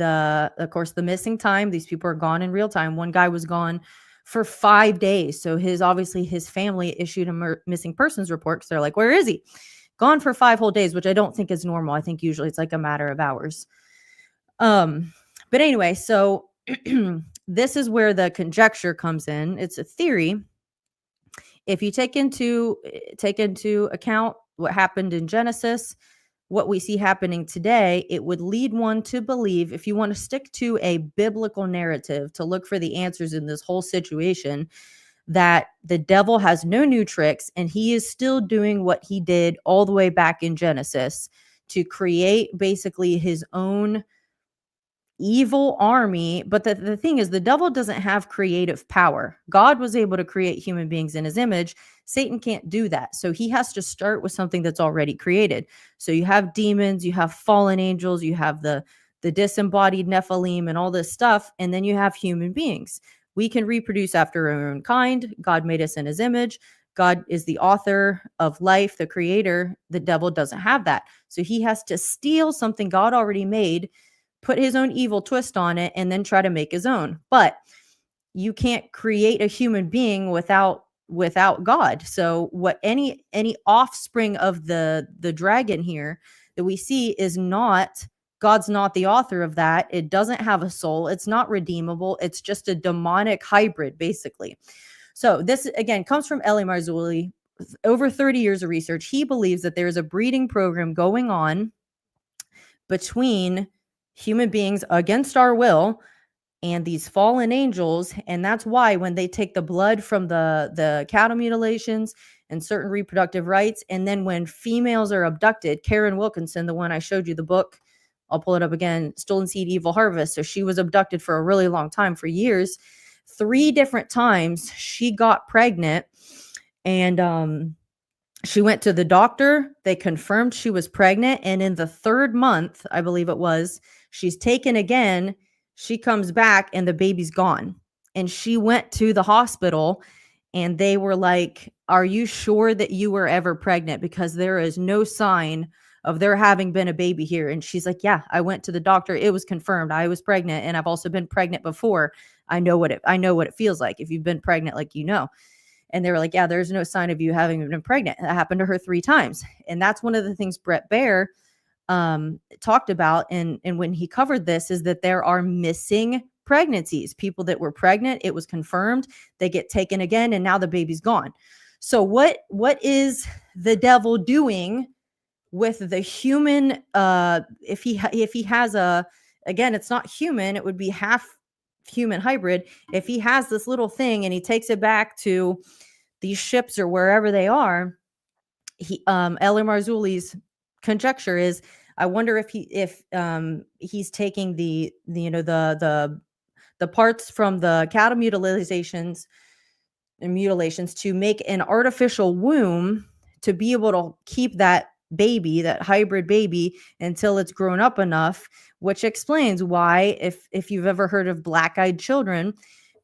of course, the missing time. These people are gone in real time. One guy was gone for 5 days. So his family issued a missing persons report because they're like, where is he? Gone for 5 whole days, which I don't think is normal. I think usually it's like a matter of hours. But anyway, so this is where the conjecture comes in. It's a theory. If you take into account what happened in Genesis, what we see happening today, it would lead one to believe, if you want to stick to a biblical narrative to look for the answers in this whole situation, that the devil has no new tricks and he is still doing what he did all the way back in Genesis to create basically his own evil army. But the thing is, the devil doesn't have creative power. God was able to create human beings in his image. Satan can't do that. So he has to start with something that's already created. So you have demons, you have fallen angels, you have the disembodied Nephilim and all this stuff. And then you have human beings. We can reproduce after our own kind. God made us in his image. God is the author of life, the creator. The devil doesn't have that. So he has to steal something God already made, put his own evil twist on it, and then try to make his own. But you can't create a human being without God. So what any offspring of the dragon here that we see is not, God's not the author of that. It doesn't have a soul. It's not redeemable. It's just a demonic hybrid, basically. So this, again, comes from Elie Marzulli. Over 30 years of research. He believes that there is a breeding program going on between human beings against our will and these fallen angels. And that's why when they take the blood from the cattle mutilations and certain reproductive rights. And then when females are abducted, Karen Wilkinson, the one I showed you the book, I'll pull it up again, Stolen Seed, Evil Harvest. So she was abducted for a really long time, for years. 3 different times she got pregnant, and she went to the doctor. They confirmed she was pregnant. And in the 3rd month, I believe it was, she's taken again. She comes back and the baby's gone. And she went to the hospital and they were like, "Are you sure that you were ever pregnant? Because there is no sign of there having been a baby here." And she's like, "Yeah, I went to the doctor. It was confirmed. I was pregnant, and I've also been pregnant before. I know what it feels like if you've been pregnant, like, you know." And they were like, "Yeah, there's no sign of you having been pregnant." That happened to her 3 times. And that's one of the things Brett Baer talked about. And when he covered this, is that there are missing pregnancies, people that were pregnant. It was confirmed. They get taken again, and now the baby's gone. So what is the devil doing with the human? If he has again, it's not human, it would be half human hybrid. If he has this little thing and he takes it back to these ships or wherever they are, L.A. Marzulli's conjecture is, I wonder if he's taking the parts from the cattle mutilations to make an artificial womb to be able to keep that baby, that hybrid baby, until it's grown up enough, which explains why, if you've ever heard of black-eyed children,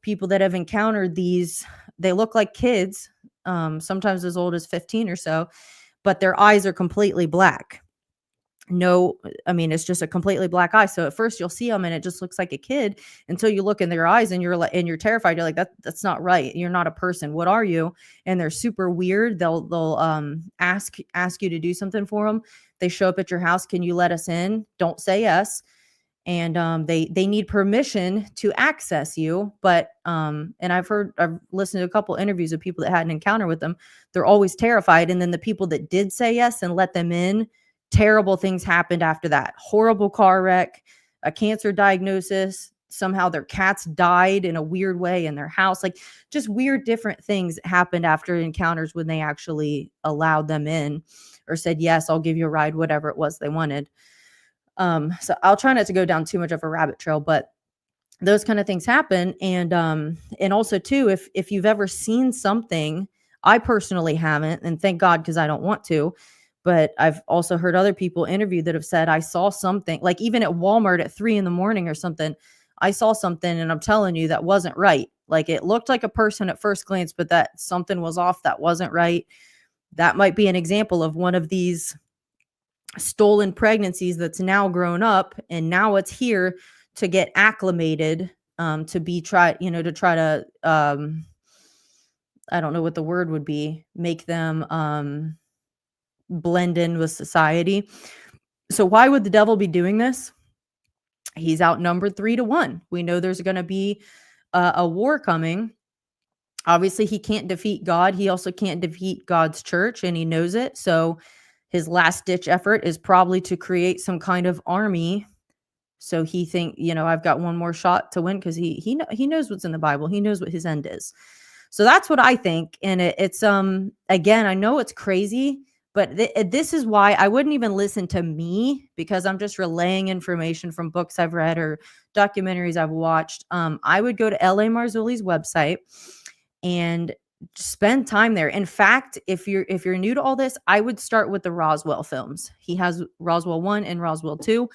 people that have encountered these, they look like kids, sometimes as old as 15 or so, but their eyes are completely black. No, I mean, it's just a completely black eye. So at first you'll see them and it just looks like a kid, until you look in their eyes and you're terrified. You're like, that's not right. You're not a person. What are you? And they're super weird. They'll ask you to do something for them. They show up at your house. "Can you let us in?" Don't say yes. And they need permission to access you. But and I've listened to a couple interviews of people that had an encounter with them. They're always terrified. And then the people that did say yes and let them in, terrible things happened after that. Horrible car wreck, a cancer diagnosis. Somehow their cats died in a weird way in their house. Like, just weird, different things happened after encounters when they actually allowed them in or said, "Yes, I'll give you a ride," whatever it was they wanted. So I'll try not to go down too much of a rabbit trail, but those kind of things happen. And also too, if you've ever seen something, I personally haven't, and thank God, because I don't want to, but I've also heard other people interviewed that have said, "I saw something," like even at Walmart at 3 a.m. or something, "I saw something, and I'm telling you, that wasn't right. Like, it looked like a person at first glance, but that something was off. That wasn't right." That might be an example of one of these stolen pregnancies that's now grown up, and now it's here to get acclimated, to try to I don't know what the word would be, make them blend in with society. So why would the devil be doing this? He's outnumbered 3-1. We know there's going to be a war coming. Obviously, he can't defeat God. He also can't defeat God's church, and he knows it. So his last ditch effort is probably to create some kind of army. So he I've got one more shot to win, because he knows what's in the Bible. He knows what his end is. So that's what I think. And it's again, I know it's crazy, but this is why I wouldn't even listen to me, because I'm just relaying information from books I've read or documentaries I've watched. I would go to L.A. Marzulli's website and spend time there. In fact, if you're new to all this, I would start with the Roswell films. He has Roswell 1 and Roswell 2.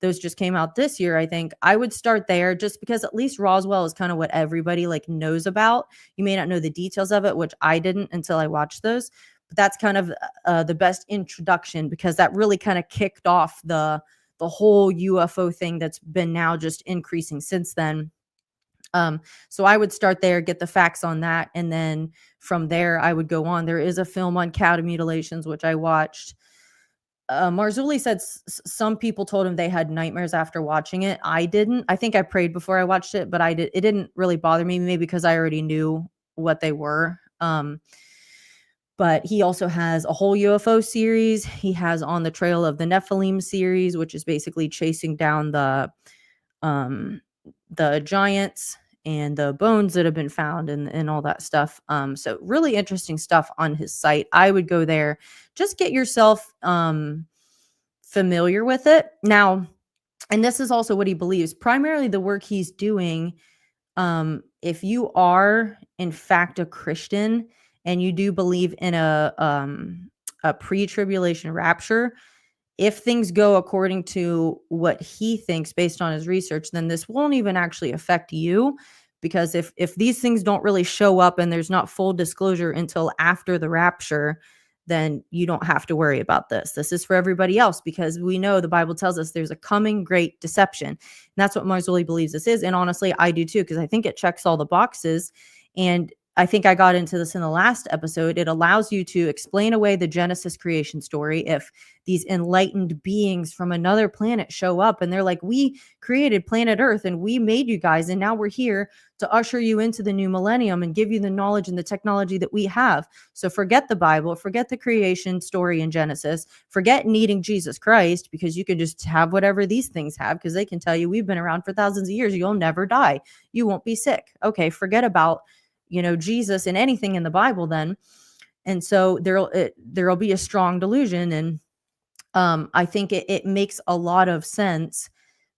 Those just came out this year, I think. I would start there, just because at least Roswell is kind of what everybody knows about. You may not know the details of it, which I didn't until I watched those. But that's kind of the best introduction, because that really kind of kicked off the whole UFO thing that's been now just increasing since then. So I would start there, get the facts on that, and then from there I would go on. There is a film on cattle mutilations, which I watched. Marzulli said some people told him they had nightmares after watching it. I didn't. I think I prayed before I watched it, but it didn't really bother me, maybe because I already knew what they were. But he also has a whole UFO series. He has On the Trail of the Nephilim series, which is basically chasing down the giants and the bones that have been found and all that stuff. So really interesting stuff on his site. I would go there, just get yourself familiar with it. Now, and this is also what he believes, primarily the work he's doing. If you are in fact a Christian and you do believe in a pre-tribulation rapture, if things go according to what he thinks based on his research, then this won't even actually affect you, because if these things don't really show up and there's not full disclosure until after the rapture, then you don't have to worry about this. This is for everybody else, because we know the Bible tells us there's a coming great deception. And that's what Marzulli believes this is. And honestly, I do too, because I think it checks all the boxes. And I think I got into this in the last episode. It allows you to explain away the Genesis creation story. If these enlightened beings from another planet show up and they're like, we created planet Earth and we made you guys, and now we're here to usher you into the new millennium and give you the knowledge and the technology that we have. So forget the Bible, forget the creation story in Genesis, forget needing Jesus Christ, because you can just have whatever these things have, because they can tell you we've been around for thousands of years. You'll never die. You won't be sick. Okay, forget about Jesus and anything in the Bible then. And so there'll be a strong delusion. And I think it makes a lot of sense,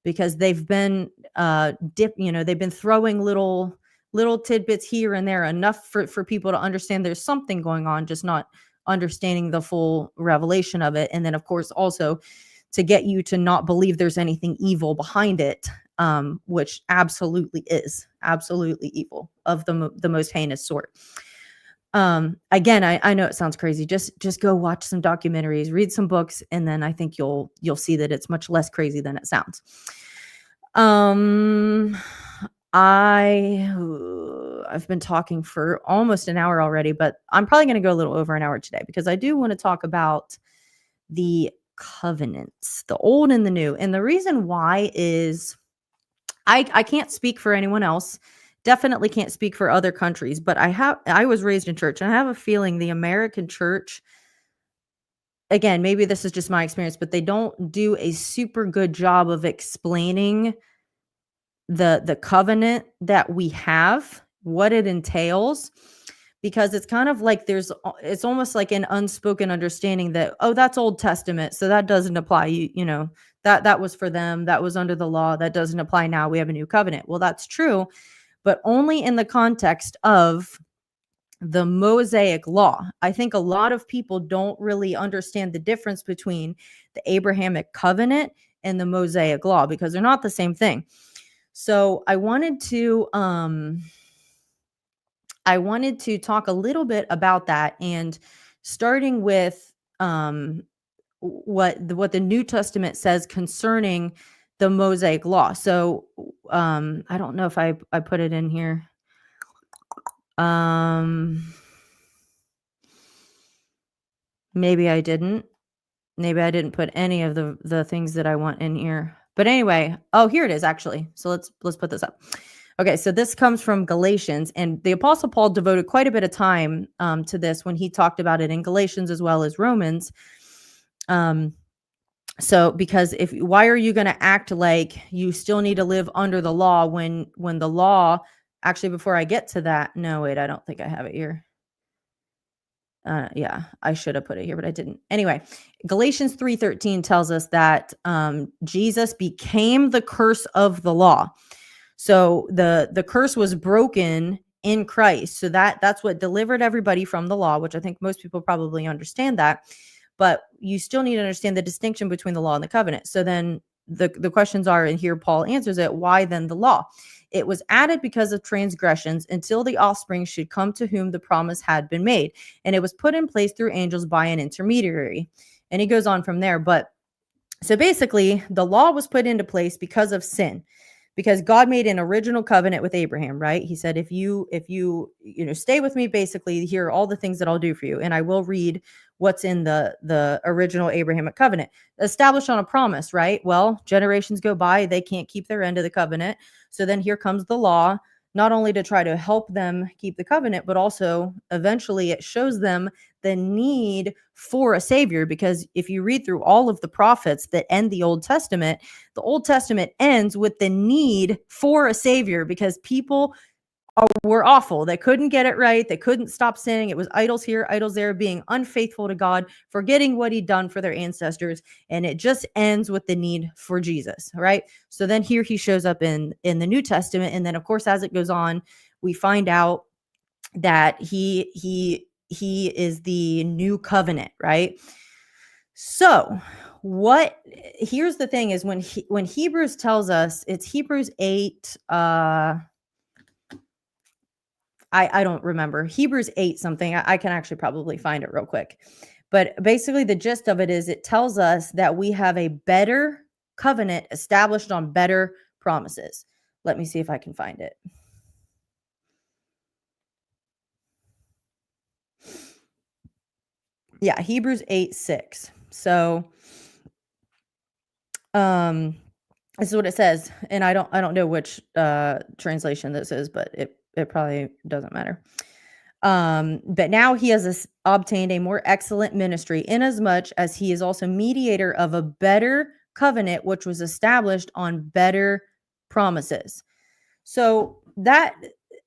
because they've been they've been throwing little tidbits here and there, enough for people to understand there's something going on, just not understanding the full revelation of it. And then of course also to get you to not believe there's anything evil behind it, which absolutely is absolutely evil of the most heinous sort. Again, I know it sounds crazy. Just go watch some documentaries, read some books, and then I think you'll see that it's much less crazy than it sounds. I've been talking for almost an hour already, but I'm probably going to go a little over an hour today, because I do want to talk about the covenants, the old and the new. And the reason why is I can't speak for anyone else. Definitely can't speak for other countries, but I was raised in church, and I have a feeling the American church, again, maybe this is just my experience, but they don't do a super good job of explaining the covenant that we have, what it entails, because it's kind of like it's almost like an unspoken understanding that, oh, that's Old Testament, so that doesn't apply. That was for them, that was under the law, that doesn't apply now, we have a new covenant. Well, that's true, but only in the context of the Mosaic law. I think a lot of people don't really understand the difference between the Abrahamic covenant and the Mosaic law, because they're not the same thing. So I wanted to talk a little bit about that, and starting with what the New Testament says concerning the Mosaic law. So I don't know if I put it in here. Maybe I didn't. Maybe I didn't put any of the things that I want in here. But anyway, oh, here it is actually. So let's put this up. Okay, so this comes from Galatians, and the Apostle Paul devoted quite a bit of time to this when he talked about it in Galatians as well as Romans. So because why are you going to act like you still need to live under the law when the law, actually, before I get to that, no, wait, I don't think I have it here. Yeah, I should have put it here, but I didn't. Anyway, Galatians 3:13 tells us that Jesus became the curse of the law. So the curse was broken in Christ. So that's what delivered everybody from the law, which I think most people probably understand that. But you still need to understand the distinction between the law and the covenant. So then the questions are, and here Paul answers it, why then the law? It was added because of transgressions until the offspring should come to whom the promise had been made. And it was put in place through angels by an intermediary. And he goes on from there. But so basically, the law was put into place because of sin, because God made an original covenant with Abraham, right? He said, if you stay with me, basically, here are all the things that I'll do for you. And I will read what's in the original Abrahamic covenant, established on a promise, right? Well, generations go by, they can't keep their end of the covenant. So then here comes the law, not only to try to help them keep the covenant, but also eventually it shows them the need for a savior, because if you read through all of the prophets that end the Old Testament ends with the need for a savior, because people were awful. They couldn't get it right. They couldn't stop sinning. It was idols here, idols there, being unfaithful to God, forgetting what he'd done for their ancestors. And it just ends with the need for Jesus. Right. So then here he shows up in the New Testament. And then, of course, as it goes on, we find out that he is the new covenant. Right. So here's the thing is when Hebrews tells us, it's Hebrews 8, I don't remember. Hebrews 8 something. I can actually probably find it real quick. But basically the gist of it is it tells us that we have a better covenant established on better promises. Let me see if I can find it. Yeah, Hebrews 8:6. So this is what it says. And I don't know which translation this is, but it probably doesn't matter. But now he has obtained a more excellent ministry, inasmuch as he is also mediator of a better covenant, which was established on better promises. So that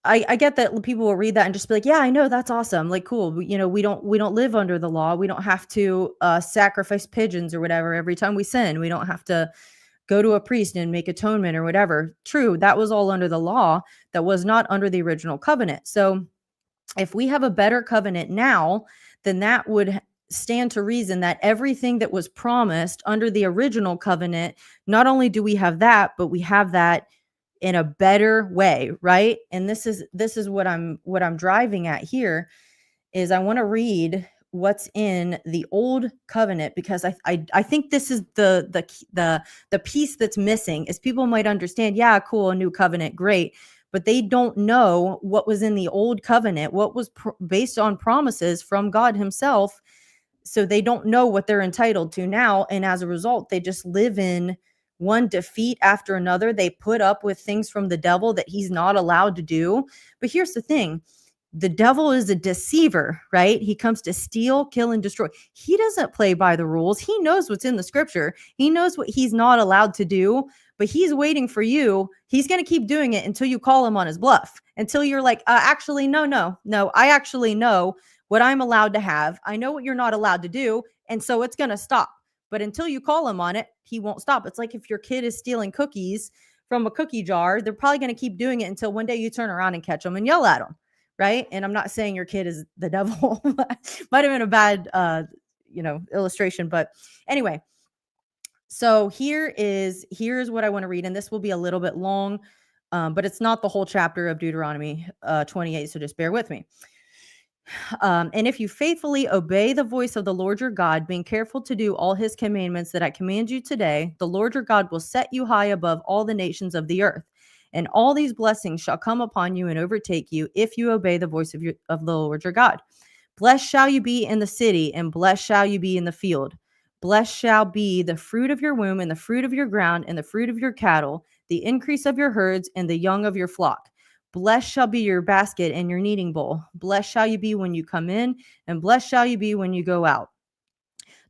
I get that people will read that and just be like, yeah, I know, that's awesome. Like, cool. We don't live under the law. We don't have to sacrifice pigeons or whatever every time we sin. We don't have to go to a priest and make atonement or whatever. True, that was all under the law. That was not under the original covenant. So if we have a better covenant now, then that would stand to reason that everything that was promised under the original covenant, not only do we have that, but we have that in a better way, right? And this is what I'm driving at here is I want to read what's in the old covenant, because I think this is the piece that's missing is people might understand, yeah, cool, a new covenant, great, but they don't know what was in the old covenant, what was based on promises from God himself. So they don't know what they're entitled to now. And as a result, they just live in one defeat after another. They put up with things from the devil that he's not allowed to do. But here's the thing. The devil is a deceiver, right? He comes to steal, kill, and destroy. He doesn't play by the rules. He knows what's in the scripture. He knows what he's not allowed to do, but he's waiting for you. He's going to keep doing it until you call him on his bluff, until you're like, actually, no. I actually know what I'm allowed to have. I know what you're not allowed to do. And so it's going to stop. But until you call him on it, he won't stop. It's like if your kid is stealing cookies from a cookie jar, they're probably going to keep doing it until one day you turn around and catch them and yell at them. Right. And I'm not saying your kid is the devil. Might have been a bad, illustration. But anyway, so here's what I want to read. And this will be a little bit long, but it's not the whole chapter of Deuteronomy 28. So just bear with me. And if you faithfully obey the voice of the Lord your God, being careful to do all his commandments that I command you today, the Lord your God will set you high above all the nations of the earth. And all these blessings shall come upon you and overtake you if you obey the voice of the Lord your God. Blessed shall you be in the city, and blessed shall you be in the field. Blessed shall be the fruit of your womb, and the fruit of your ground, and the fruit of your cattle, the increase of your herds, and the young of your flock. Blessed shall be your basket and your kneading bowl. Blessed shall you be when you come in, and blessed shall you be when you go out.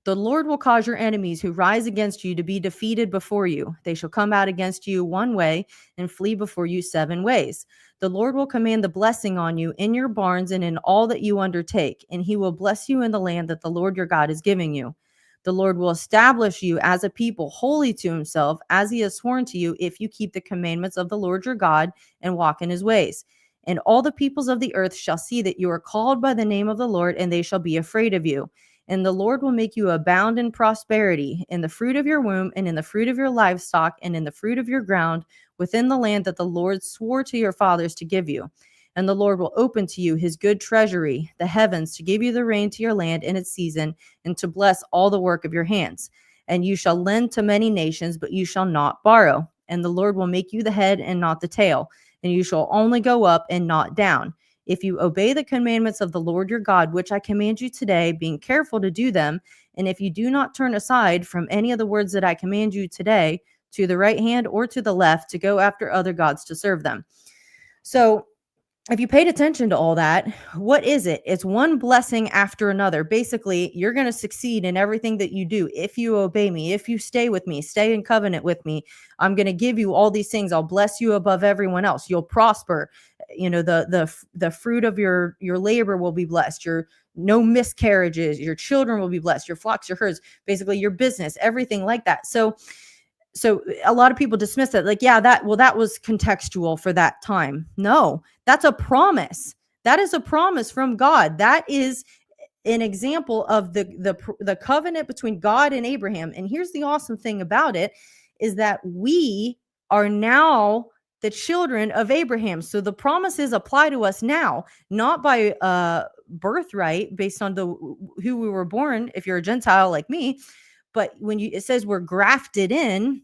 The Lord will cause your enemies who rise against you to be defeated before you. They shall come out against you one way and flee before you 7 ways. The Lord will command the blessing on you in your barns and in all that you undertake, and he will bless you in the land that the Lord your God is giving you. The Lord will establish you as a people holy to himself, as he has sworn to you, if you keep the commandments of the Lord your God and walk in his ways. And all the peoples of the earth shall see that you are called by the name of the Lord, and they shall be afraid of you. And the Lord will make you abound in prosperity, in the fruit of your womb, and in the fruit of your livestock, and in the fruit of your ground, within the land that the Lord swore to your fathers to give you. And the Lord will open to you his good treasury, the heavens, to give you the rain to your land in its season, and to bless all the work of your hands. And you shall lend to many nations, but you shall not borrow. And the Lord will make you the head and not the tail, and you shall only go up and not down. If you obey the commandments of the Lord your God, which I command you today, being careful to do them, and if you do not turn aside from any of the words that I command you today, to the right hand or to the left, to go after other gods to serve them. So if you paid attention to all that, what is it? It's one blessing after another. Basically, you're going to succeed in everything that you do if you obey me, if you stay with me, stay in covenant with me. I'm going to give you all these things. I'll bless you above everyone else. You'll prosper. You know, the fruit of your labor will be blessed. Your no miscarriages. Your children will be blessed. Your flocks, your herds, basically your business, everything like that. So a lot of people dismiss it like, yeah, that was contextual for that time. No, that's a promise. That is a promise from God. That is an example of the covenant between God and Abraham. And here's the awesome thing about it is that we are now the children of Abraham. So the promises apply to us now, not by birthright based on who we were born, if you're a Gentile like me, but when it says we're grafted in,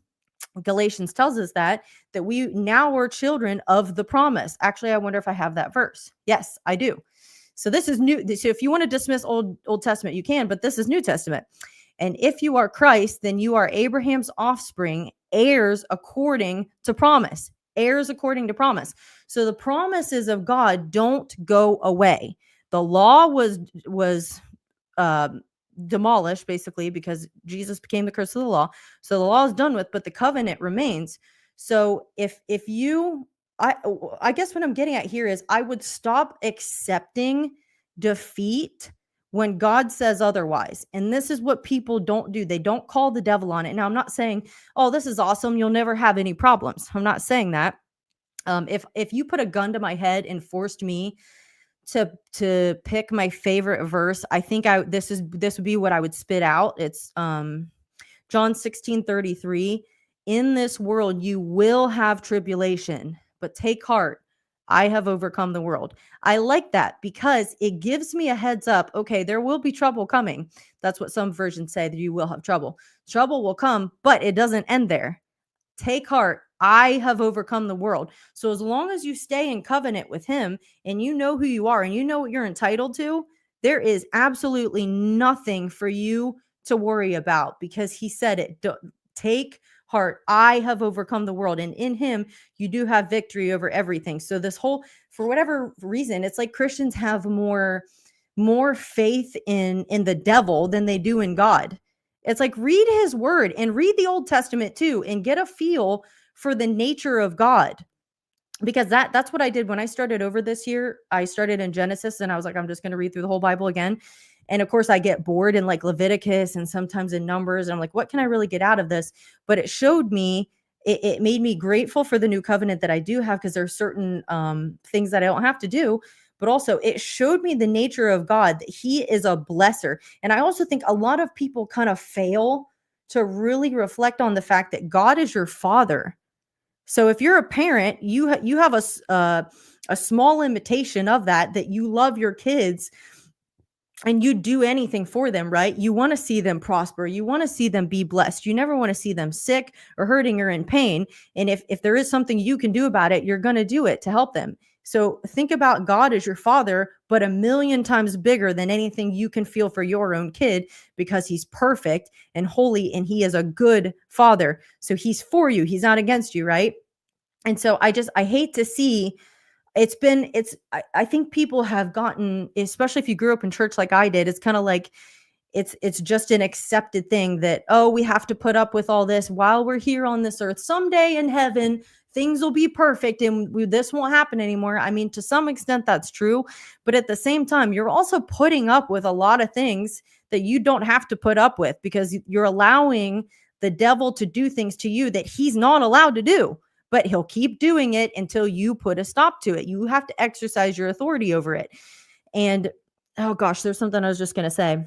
Galatians tells us that we now are children of the promise. Actually, I wonder if I have that verse. Yes, I do. So this is new. So if you want to dismiss Old Testament, you can, but this is New Testament. And if you are Christ, then you are Abraham's offspring, heirs according to promise. Heirs according to promise. So the promises of God don't go away. The law was demolished basically because Jesus became the curse of the law. So the law is done with, but the covenant remains. So if you, I guess what I'm getting at here is I would stop accepting defeat when God says otherwise. And this is what people don't do. They don't call the devil on it. Now, I'm not saying, oh, this is awesome, you'll never have any problems. I'm not saying that. If you put a gun to my head and forced me to pick my favorite verse, I think this would be what I would spit out. It's John 16:33. In this world you will have tribulation, but take heart, I have overcome the world. I like that because it gives me a heads up. Okay, there will be trouble coming. That's what some versions say, that you will have trouble. Trouble will come, but it doesn't end there. Take heart, I have overcome the world. So as long as you stay in covenant with him and you know who you are and you know what you're entitled to, there is absolutely nothing for you to worry about because he said it. Take heart, I have overcome the world. And in him, you do have victory over everything. So this whole, for whatever reason, it's like Christians have more faith in the devil than they do in God. It's like read his word and read the Old Testament too and get a feel for the nature of God. Because that's what I did when I started over this year. I started in Genesis and I was like, I'm just going to read through the whole Bible again. And of course I get bored in like Leviticus and sometimes in Numbers. And I'm like, what can I really get out of this? But it showed me, it made me grateful for the new covenant that I do have because there are certain things that I don't have to do. But also it showed me the nature of God, that he is a blesser. And I also think a lot of people kind of fail to really reflect on the fact that God is your father. So if you're a parent, you have a small imitation of that you love your kids and you do anything for them, right? You want to see them prosper. You want to see them be blessed. You never want to see them sick or hurting or in pain. And if there is something you can do about it, you're going to do it to help them. So think about God as your father, but a million times bigger than anything you can feel for your own kid because he's perfect and holy and he is a good father. So he's for you. He's not against you, right? And so I hate to see I think people have gotten, especially if you grew up in church like I did, it's kind of like it's just an accepted thing that, oh, we have to put up with all this while we're here on this earth. Someday in heaven, things will be perfect and this won't happen anymore. I mean, to some extent that's true. But at the same time, you're also putting up with a lot of things that you don't have to put up with because you're allowing the devil to do things to you that he's not allowed to do. But he'll keep doing it until you put a stop to it. You have to exercise your authority over it. And, oh gosh, there's something I was just going to say.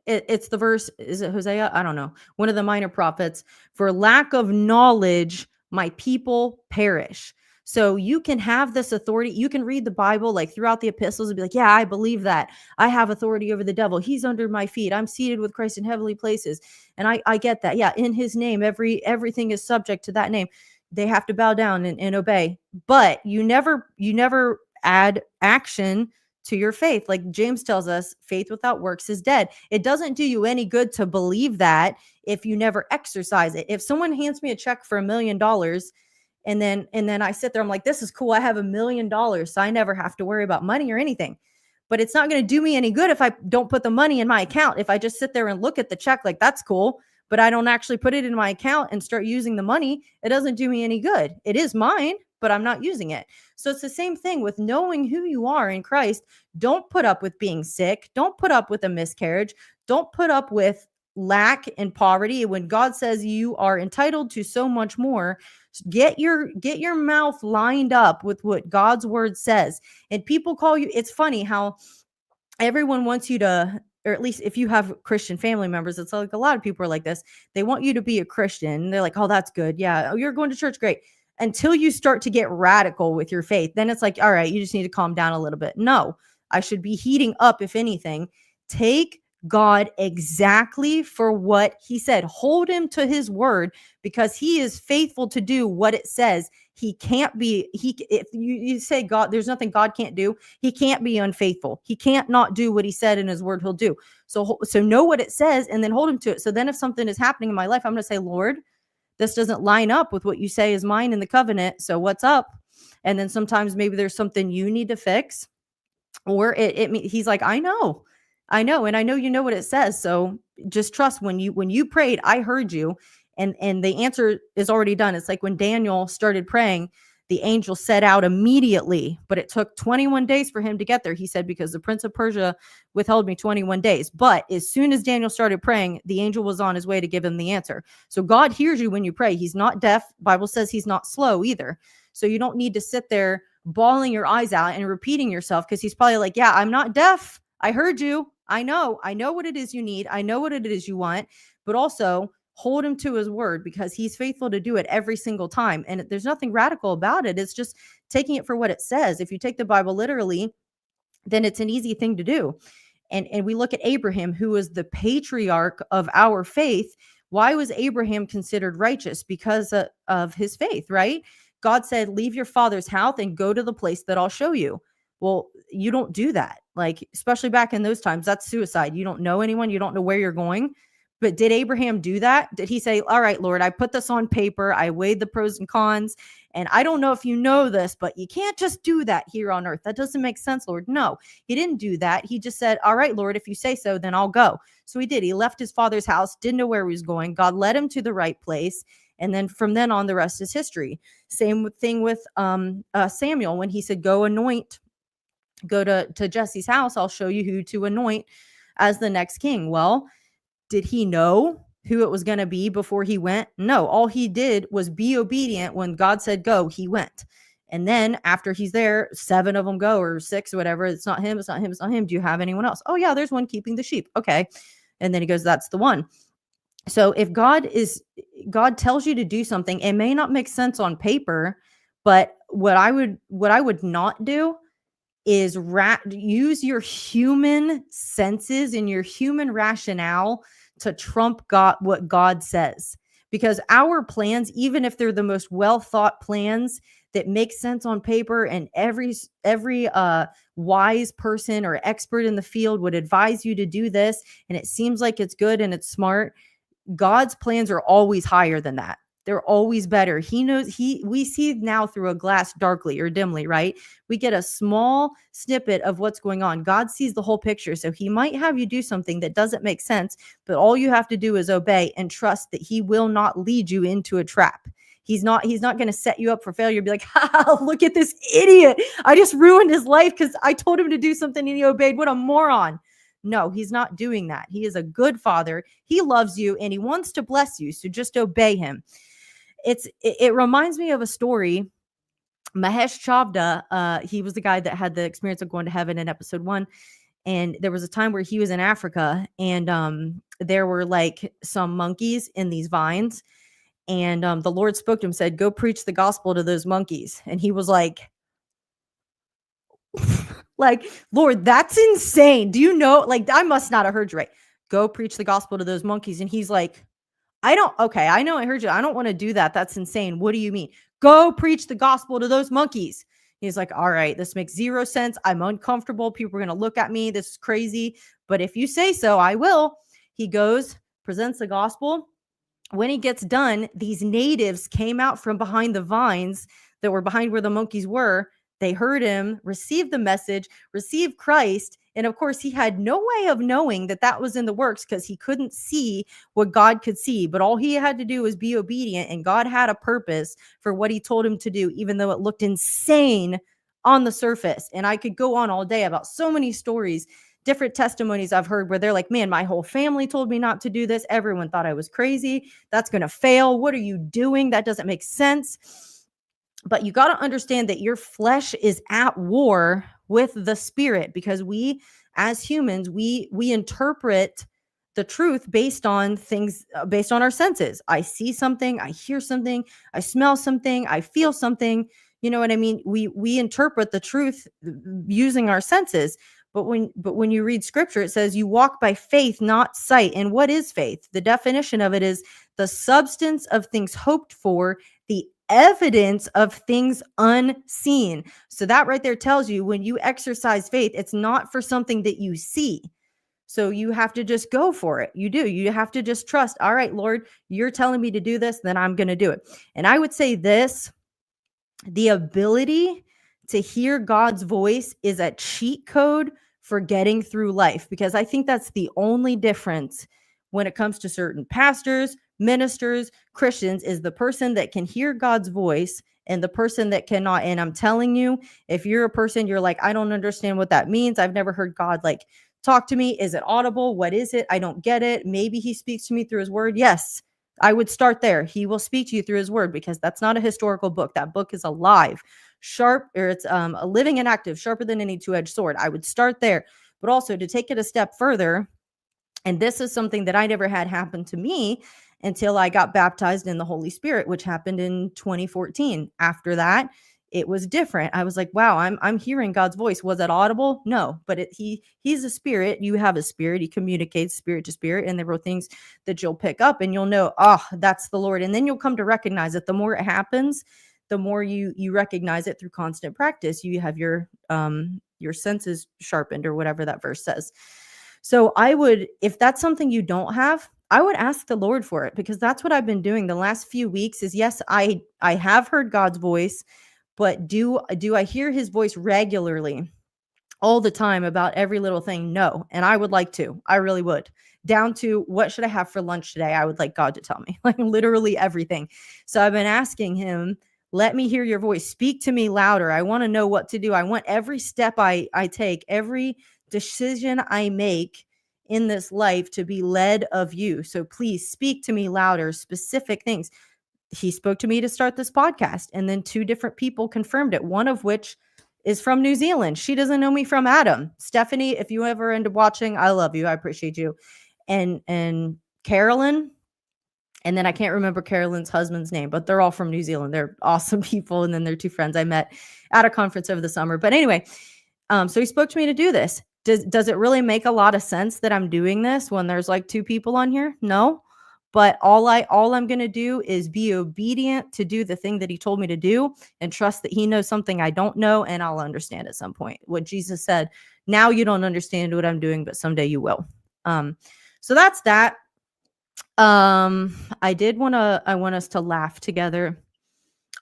It's the verse. Is it Hosea? I don't know. One of the minor prophets. For lack of knowledge, my people perish. So you can have this authority. You can read the Bible like throughout the epistles and be like, yeah, I believe that. I have authority over the devil. He's under my feet. I'm seated with Christ in heavenly places. And I get that. Yeah, in his name, everything is subject to that name. They have to bow down and obey. But you never add action to your faith. Like James tells us, faith without works is dead. It doesn't do you any good to believe that if you never exercise it. If someone hands me a check for $1 million And then I sit there, I'm like, this is cool. I have $1 million. So I never have to worry about money or anything. But it's not going to do me any good if I don't put the money in my account. If I just sit there and look at the check, like that's cool, but I don't actually put it in my account and start using the money, it doesn't do me any good. It is mine, but I'm not using it. So it's the same thing with knowing who you are in Christ. Don't put up with being sick. Don't put up with a miscarriage. Don't put up with lack and poverty. When God says you are entitled to so much more, get your mouth lined up with what God's word says. And people call you, it's funny how everyone wants you to, or at least if you have Christian family members, it's like a lot of people are like this. They want you to be a Christian. They're like, oh, that's good. Yeah. Oh, you're going to church. Great. Until you start to get radical with your faith, then it's like, all right, you just need to calm down a little bit. No, I should be heating up. If anything, take God exactly for what he said. Hold him to his word, because he is faithful to do what it says. He can't be, if you say God, there's nothing God can't do. He can't be unfaithful. He can't not do what he said in his word he'll do. So know what it says and then hold him to it. So then if something is happening in my life, I'm going to say, Lord, this doesn't line up with what you say is mine in the covenant. So what's up? And then sometimes maybe there's something you need to fix, or he's like, I know. And I know you know what it says. So just trust when you prayed, I heard you, and the answer is already done. It's like when Daniel started praying, the angel set out immediately, but it took 21 days for him to get there. He said, because the prince of Persia withheld me 21 days. But as soon as Daniel started praying, the angel was on his way to give him the answer. So God hears you when you pray. He's not deaf. Bible says he's not slow either. So you don't need to sit there bawling your eyes out and repeating yourself, because he's probably like, yeah, I'm not deaf. I heard you. I know what it is you need. I know what it is you want, but also hold him to his word, because he's faithful to do it every single time. And there's nothing radical about it. It's just taking it for what it says. If you take the Bible literally, then it's an easy thing to do. And we look at Abraham, who is the patriarch of our faith. Why was Abraham considered righteous? Because of his faith, right? God said, leave your father's house and go to the place that I'll show you. Well, you don't do that. Like, especially back in those times, that's suicide. You don't know anyone. You don't know where you're going. But did Abraham do that? Did he say, all right, Lord, I put this on paper. I weighed the pros and cons. And I don't know if you know this, but you can't just do that here on earth. That doesn't make sense, Lord. No, he didn't do that. He just said, all right, Lord, if you say so, then I'll go. So he did. He left his father's house, didn't know where he was going. God led him to the right place. And then from then on, the rest is history. Same thing with Samuel, when he said, go to Jesse's house. I'll show you who to anoint as the next king. Well, did he know who it was going to be before he went? No, all he did was be obedient. When God said go, he went. And then after he's there, 7 of them go, or 6 or whatever. It's not him. It's not him. It's not him. Do you have anyone else? Oh yeah, there's one keeping the sheep. Okay. And then he goes, that's the one. So if God tells you to do something, it may not make sense on paper, but what I would not do is use your human senses and your human rationale to trump what God says. Because our plans, even if they're the most well thought plans that make sense on paper, and every wise person or expert in the field would advise you to do this, and it seems like it's good and it's smart, God's plans are always higher than that. They're always better. He knows we see now through a glass darkly or dimly, right? We get a small snippet of what's going on. God sees the whole picture. So he might have you do something that doesn't make sense, but all you have to do is obey and trust that he will not lead you into a trap. He's not going to set you up for failure. Be like, ha, look at this idiot. I just ruined his life because I told him to do something and he obeyed. What a moron. No, he's not doing that. He is a good father. He loves you and he wants to bless you. So just obey him. It reminds me of a story. Mahesh Chavda, he was the guy that had the experience of going to heaven in episode 1. And there was a time where he was in Africa, and there were like some monkeys in these vines. And the Lord spoke to him, said, go preach the gospel to those monkeys. And he was like, Lord, that's insane. Do you know, like, I must not have heard you right. Go preach the gospel to those monkeys. And he's like, I know I heard you. I don't want to do that. That's insane. What do you mean? Go preach the gospel to those monkeys. He's like, all right, this makes 0 sense. I'm uncomfortable. People are going to look at me. This is crazy. But if you say so, I will. He goes, presents the gospel. when he gets done, these natives came out from behind the vines that were behind where the monkeys were. They heard him, received the message, received Christ. And of course, he had no way of knowing that that was in the works because he couldn't see what God could see. But all he had to do was be obedient. And God had a purpose for what he told him to do, even though it looked insane on the surface. And I could go on all day about so many stories, different testimonies I've heard where they're like, man, my whole family told me not to do this. Everyone thought I was crazy. That's going to fail. What are you doing? That doesn't make sense. But you got to understand that your flesh is at war with the spirit, because we as humans, we interpret the truth based on things, based on our senses. I see something, I hear something, I smell something, I feel something. You know what I mean? We interpret the truth using our senses. But when you read scripture, it says you walk by faith, not sight. And what is faith? The definition of it is the substance of things hoped for, the evidence of things unseen. So that right there tells you when you exercise faith, it's not for something that you see. So you have to just go for it. You have to just trust. All right, Lord, you're telling me to do this, then I'm going to do it. And I would say this, the ability to hear God's voice is a cheat code for getting through life, because I think that's the only difference when it comes to certain pastors, ministers, Christians, is the person that can hear God's voice and the person that cannot. And I'm telling you, if you're a person, you're like, I don't understand what that means. I've never heard God like talk to me. Is it audible? What is it? I don't get it. Maybe he speaks to me through his word. Yes, I would start there. He will speak to you through his word, because that's not a historical book. That book is alive, sharp, or it's a living and active, sharper than any two-edged sword. I would start there. But also to take it a step further, and this is something that I never had happen to me until I got baptized in the Holy Spirit, which happened in 2014. After that, it was different. I was like, wow, I'm hearing God's voice. Was it audible? No, but he's a spirit. You have a spirit. He communicates spirit to spirit. And there are things that you'll pick up and you'll know, oh, that's the Lord. And then you'll come to recognize it. The more it happens, the more you recognize it through constant practice. You have your senses sharpened, or whatever that verse says. So I would, if that's something you don't have, I would ask the Lord for it, because that's what I've been doing the last few weeks is, yes, I have heard God's voice, but do I hear his voice regularly all the time about every little thing? No. And I would like to, I really would, down to what should I have for lunch today? I would like God to tell me, like literally everything. So I've been asking him, let me hear your voice. Speak to me louder. I want to know what to do. I want every step I take, every decision I make in this life to be led of you. So please speak to me louder, specific things. He spoke to me to start this podcast, and then 2 different people confirmed it, one of which is from New Zealand. She doesn't know me from Adam. Stephanie, if you ever end up watching, I love you. I appreciate you. And Carolyn, and then I can't remember Carolyn's husband's name, but they're all from New Zealand. They're awesome people. And then they're 2 friends I met at a conference over the summer. But anyway, so he spoke to me to do this. Does it really make a lot of sense that I'm doing this when there's like 2 people on here? No. But all I'm going to do is be obedient to do the thing that he told me to do, and trust that he knows something I don't know, and I'll understand at some point. What Jesus said, now you don't understand what I'm doing, but someday you will. So that's that. I want us to laugh together.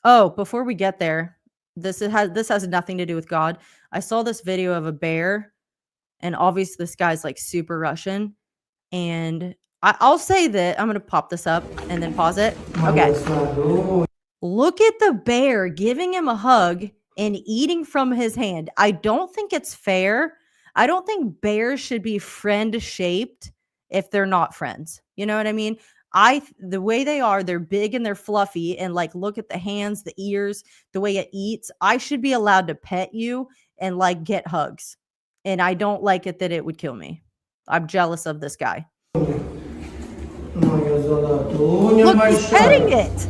Oh, before we get there, this has nothing to do with God. I saw this video of a bear, and obviously this guy's like super Russian, and I'll say that I'm going to pop this up and then pause it. Okay. Look at the bear giving him a hug and eating from his hand. I don't think it's fair. I don't think bears should be friend shaped if they're not friends. You know what I mean? The way they are, they're big and they're fluffy, and like, look at the hands, the ears, the way it eats. I should be allowed to pet you and like get hugs. And I don't like it that it would kill me. I'm jealous of this guy. Look, he's petting it.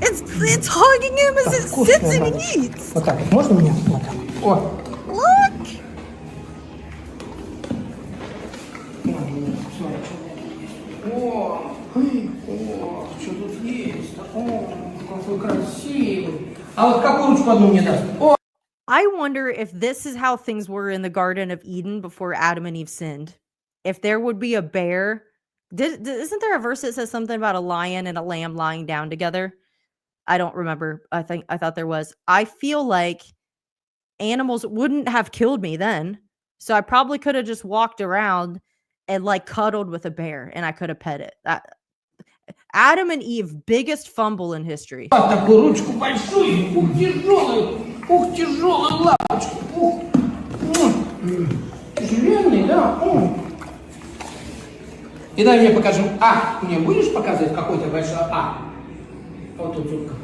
It's hugging him as it sits and eats. Look. I wonder if this is how things were in the Garden of Eden before Adam and Eve sinned. If there would be a bear Isn't there a verse that says something about a lion and a lamb lying down together? I don't remember. I thought there was. I feel like animals wouldn't have killed me then. So I probably could have just walked around and like cuddled with a bear and I could have pet it. Adam and Eve, biggest fumble in history. Такую ручку большую, ух, тяжелую лапочку, тяжеленный, да, И дай мне покажу А. Мне будешь показывать какой-то большой А? Вот тут зубка.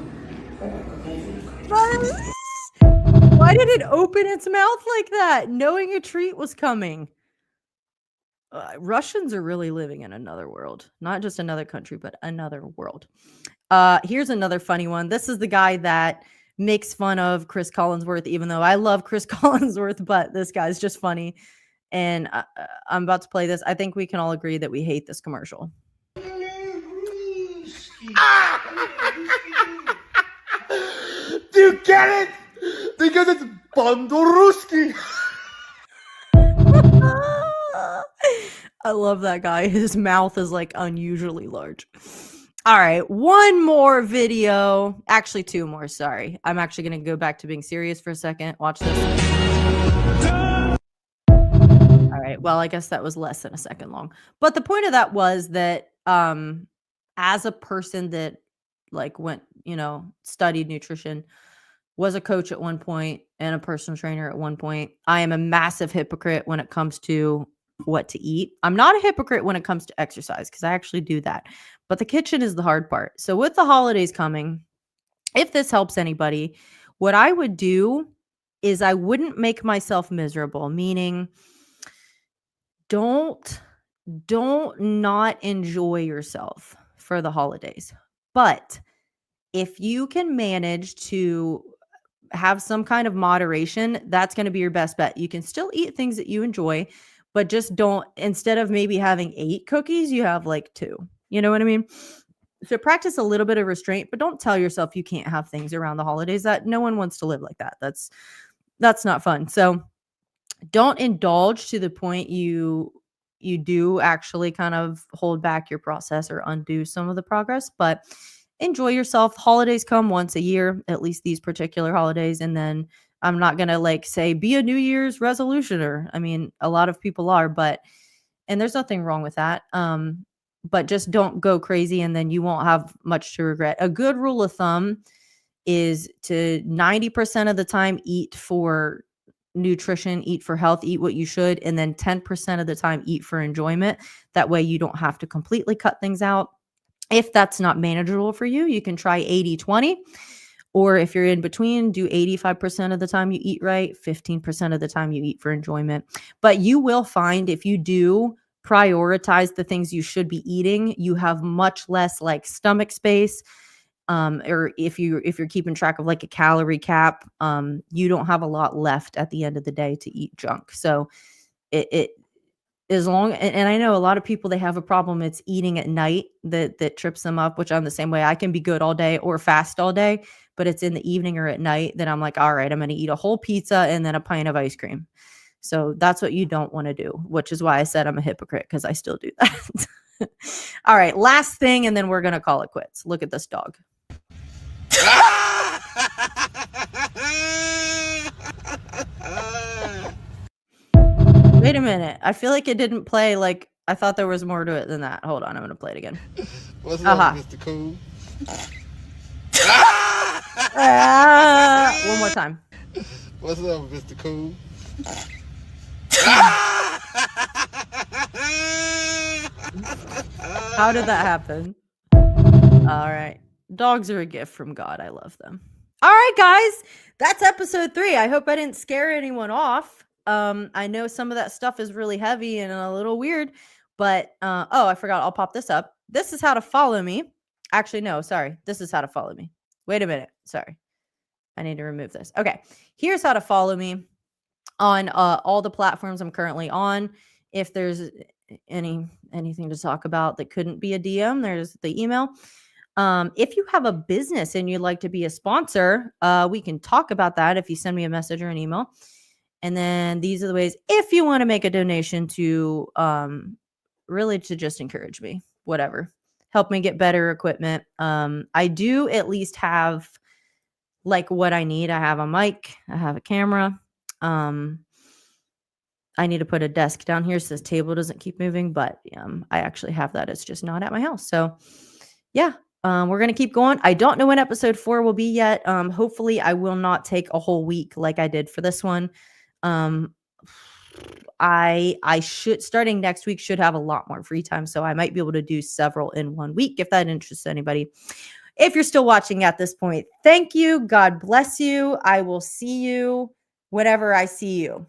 Why did it open its mouth like that, knowing a treat was coming? Russians are really living in another world, not just another country, but another world. Here's another funny one. This is the guy that makes fun of Chris Collinsworth, even though I love Chris Collinsworth, but this guy's just funny. And I'm about to play this. I think we can all agree that we hate this commercial. Do you get it? Because it's Bondoruski. I love that guy. His mouth is like unusually large. All right, one more video. Actually, two more. Sorry. I'm actually going to go back to being serious for a second. Watch this. All right. Well, I guess that was less than a second long. But the point of that was that as a person that like went, studied nutrition, was a coach at one point and a personal trainer at one point, I am a massive hypocrite when it comes to what to eat. I'm not a hypocrite when it comes to exercise because I actually do that. But the kitchen is the hard part. So with the holidays coming, if this helps anybody, what I would do is I wouldn't make myself miserable, meaning don't not enjoy yourself for the holidays. But if you can manage to have some kind of moderation, that's going to be your best bet. You can still eat things that you enjoy, but just don't, instead of maybe having 8 cookies, you have like 2. You know what I mean? So practice a little bit of restraint, but don't tell yourself you can't have things around the holidays. That no one wants to live like that. That's not fun. So don't indulge to the point you do actually kind of hold back your process or undo some of the progress, but enjoy yourself. Holidays come once a year, at least these particular holidays. And then I'm not going to like say, be a New Year's resolutioner. I mean, a lot of people are, and there's nothing wrong with that. But just don't go crazy and then you won't have much to regret. A good rule of thumb is to 90% of the time eat for nutrition, eat for health, eat what you should, and then 10% of the time eat for enjoyment. That way you don't have to completely cut things out. If that's not manageable for you, you can try 80-20. Or if you're in between, do 85% of the time you eat right, 15% of the time you eat for enjoyment. But you will find if you do prioritize the things you should be eating, you have much less like stomach space. Or if you're keeping track of like a calorie cap, you don't have a lot left at the end of the day to eat junk. So it as long, and I know a lot of people, they have a problem. It's eating at night that trips them up, which I'm the same way. I can be good all day or fast all day, but it's in the evening or at night that I'm like, all right, I'm going to eat a whole pizza and then a pint of ice cream. So that's what you don't want to do, which is why I said I'm a hypocrite, because I still do that. All right, last thing, and then we're going to call it quits. Look at this dog. Wait a minute. I feel like it didn't play like I thought there was more to it than that. Hold on, I'm going to play it again. What's up, Mr. Cool? One more time. What's up, Mr. Cool? How did that happen? All right. Dogs are a gift from God. I love them. All right, guys. That's episode 3. I hope I didn't scare anyone off. I know some of that stuff is really heavy and a little weird, but I forgot. I'll pop this up. This is how to follow me. Actually, no, sorry. This is how to follow me. Wait a minute. Sorry. I need to remove this. Okay. Here's how to follow me on all the platforms I'm currently on. If there's anything to talk about that couldn't be a DM, there's the email. If you have a business and you'd like to be a sponsor, we can talk about that if you send me a message or an email. And then these are the ways if you want to make a donation to really to just encourage me, whatever. Help me get better equipment. I do at least have like what I need. I have a mic, I have a camera. I need to put a desk down here so this table doesn't keep moving, but I actually have that. It's just not at my house. So yeah, we're going to keep going. I don't know when episode 4 will be yet. Hopefully I will not take a whole week like I did for this one. I should, starting next week, should have a lot more free time. So I might be able to do several in one week if that interests anybody. If you're still watching at this point, thank you. God bless you. I will see you whenever I see you.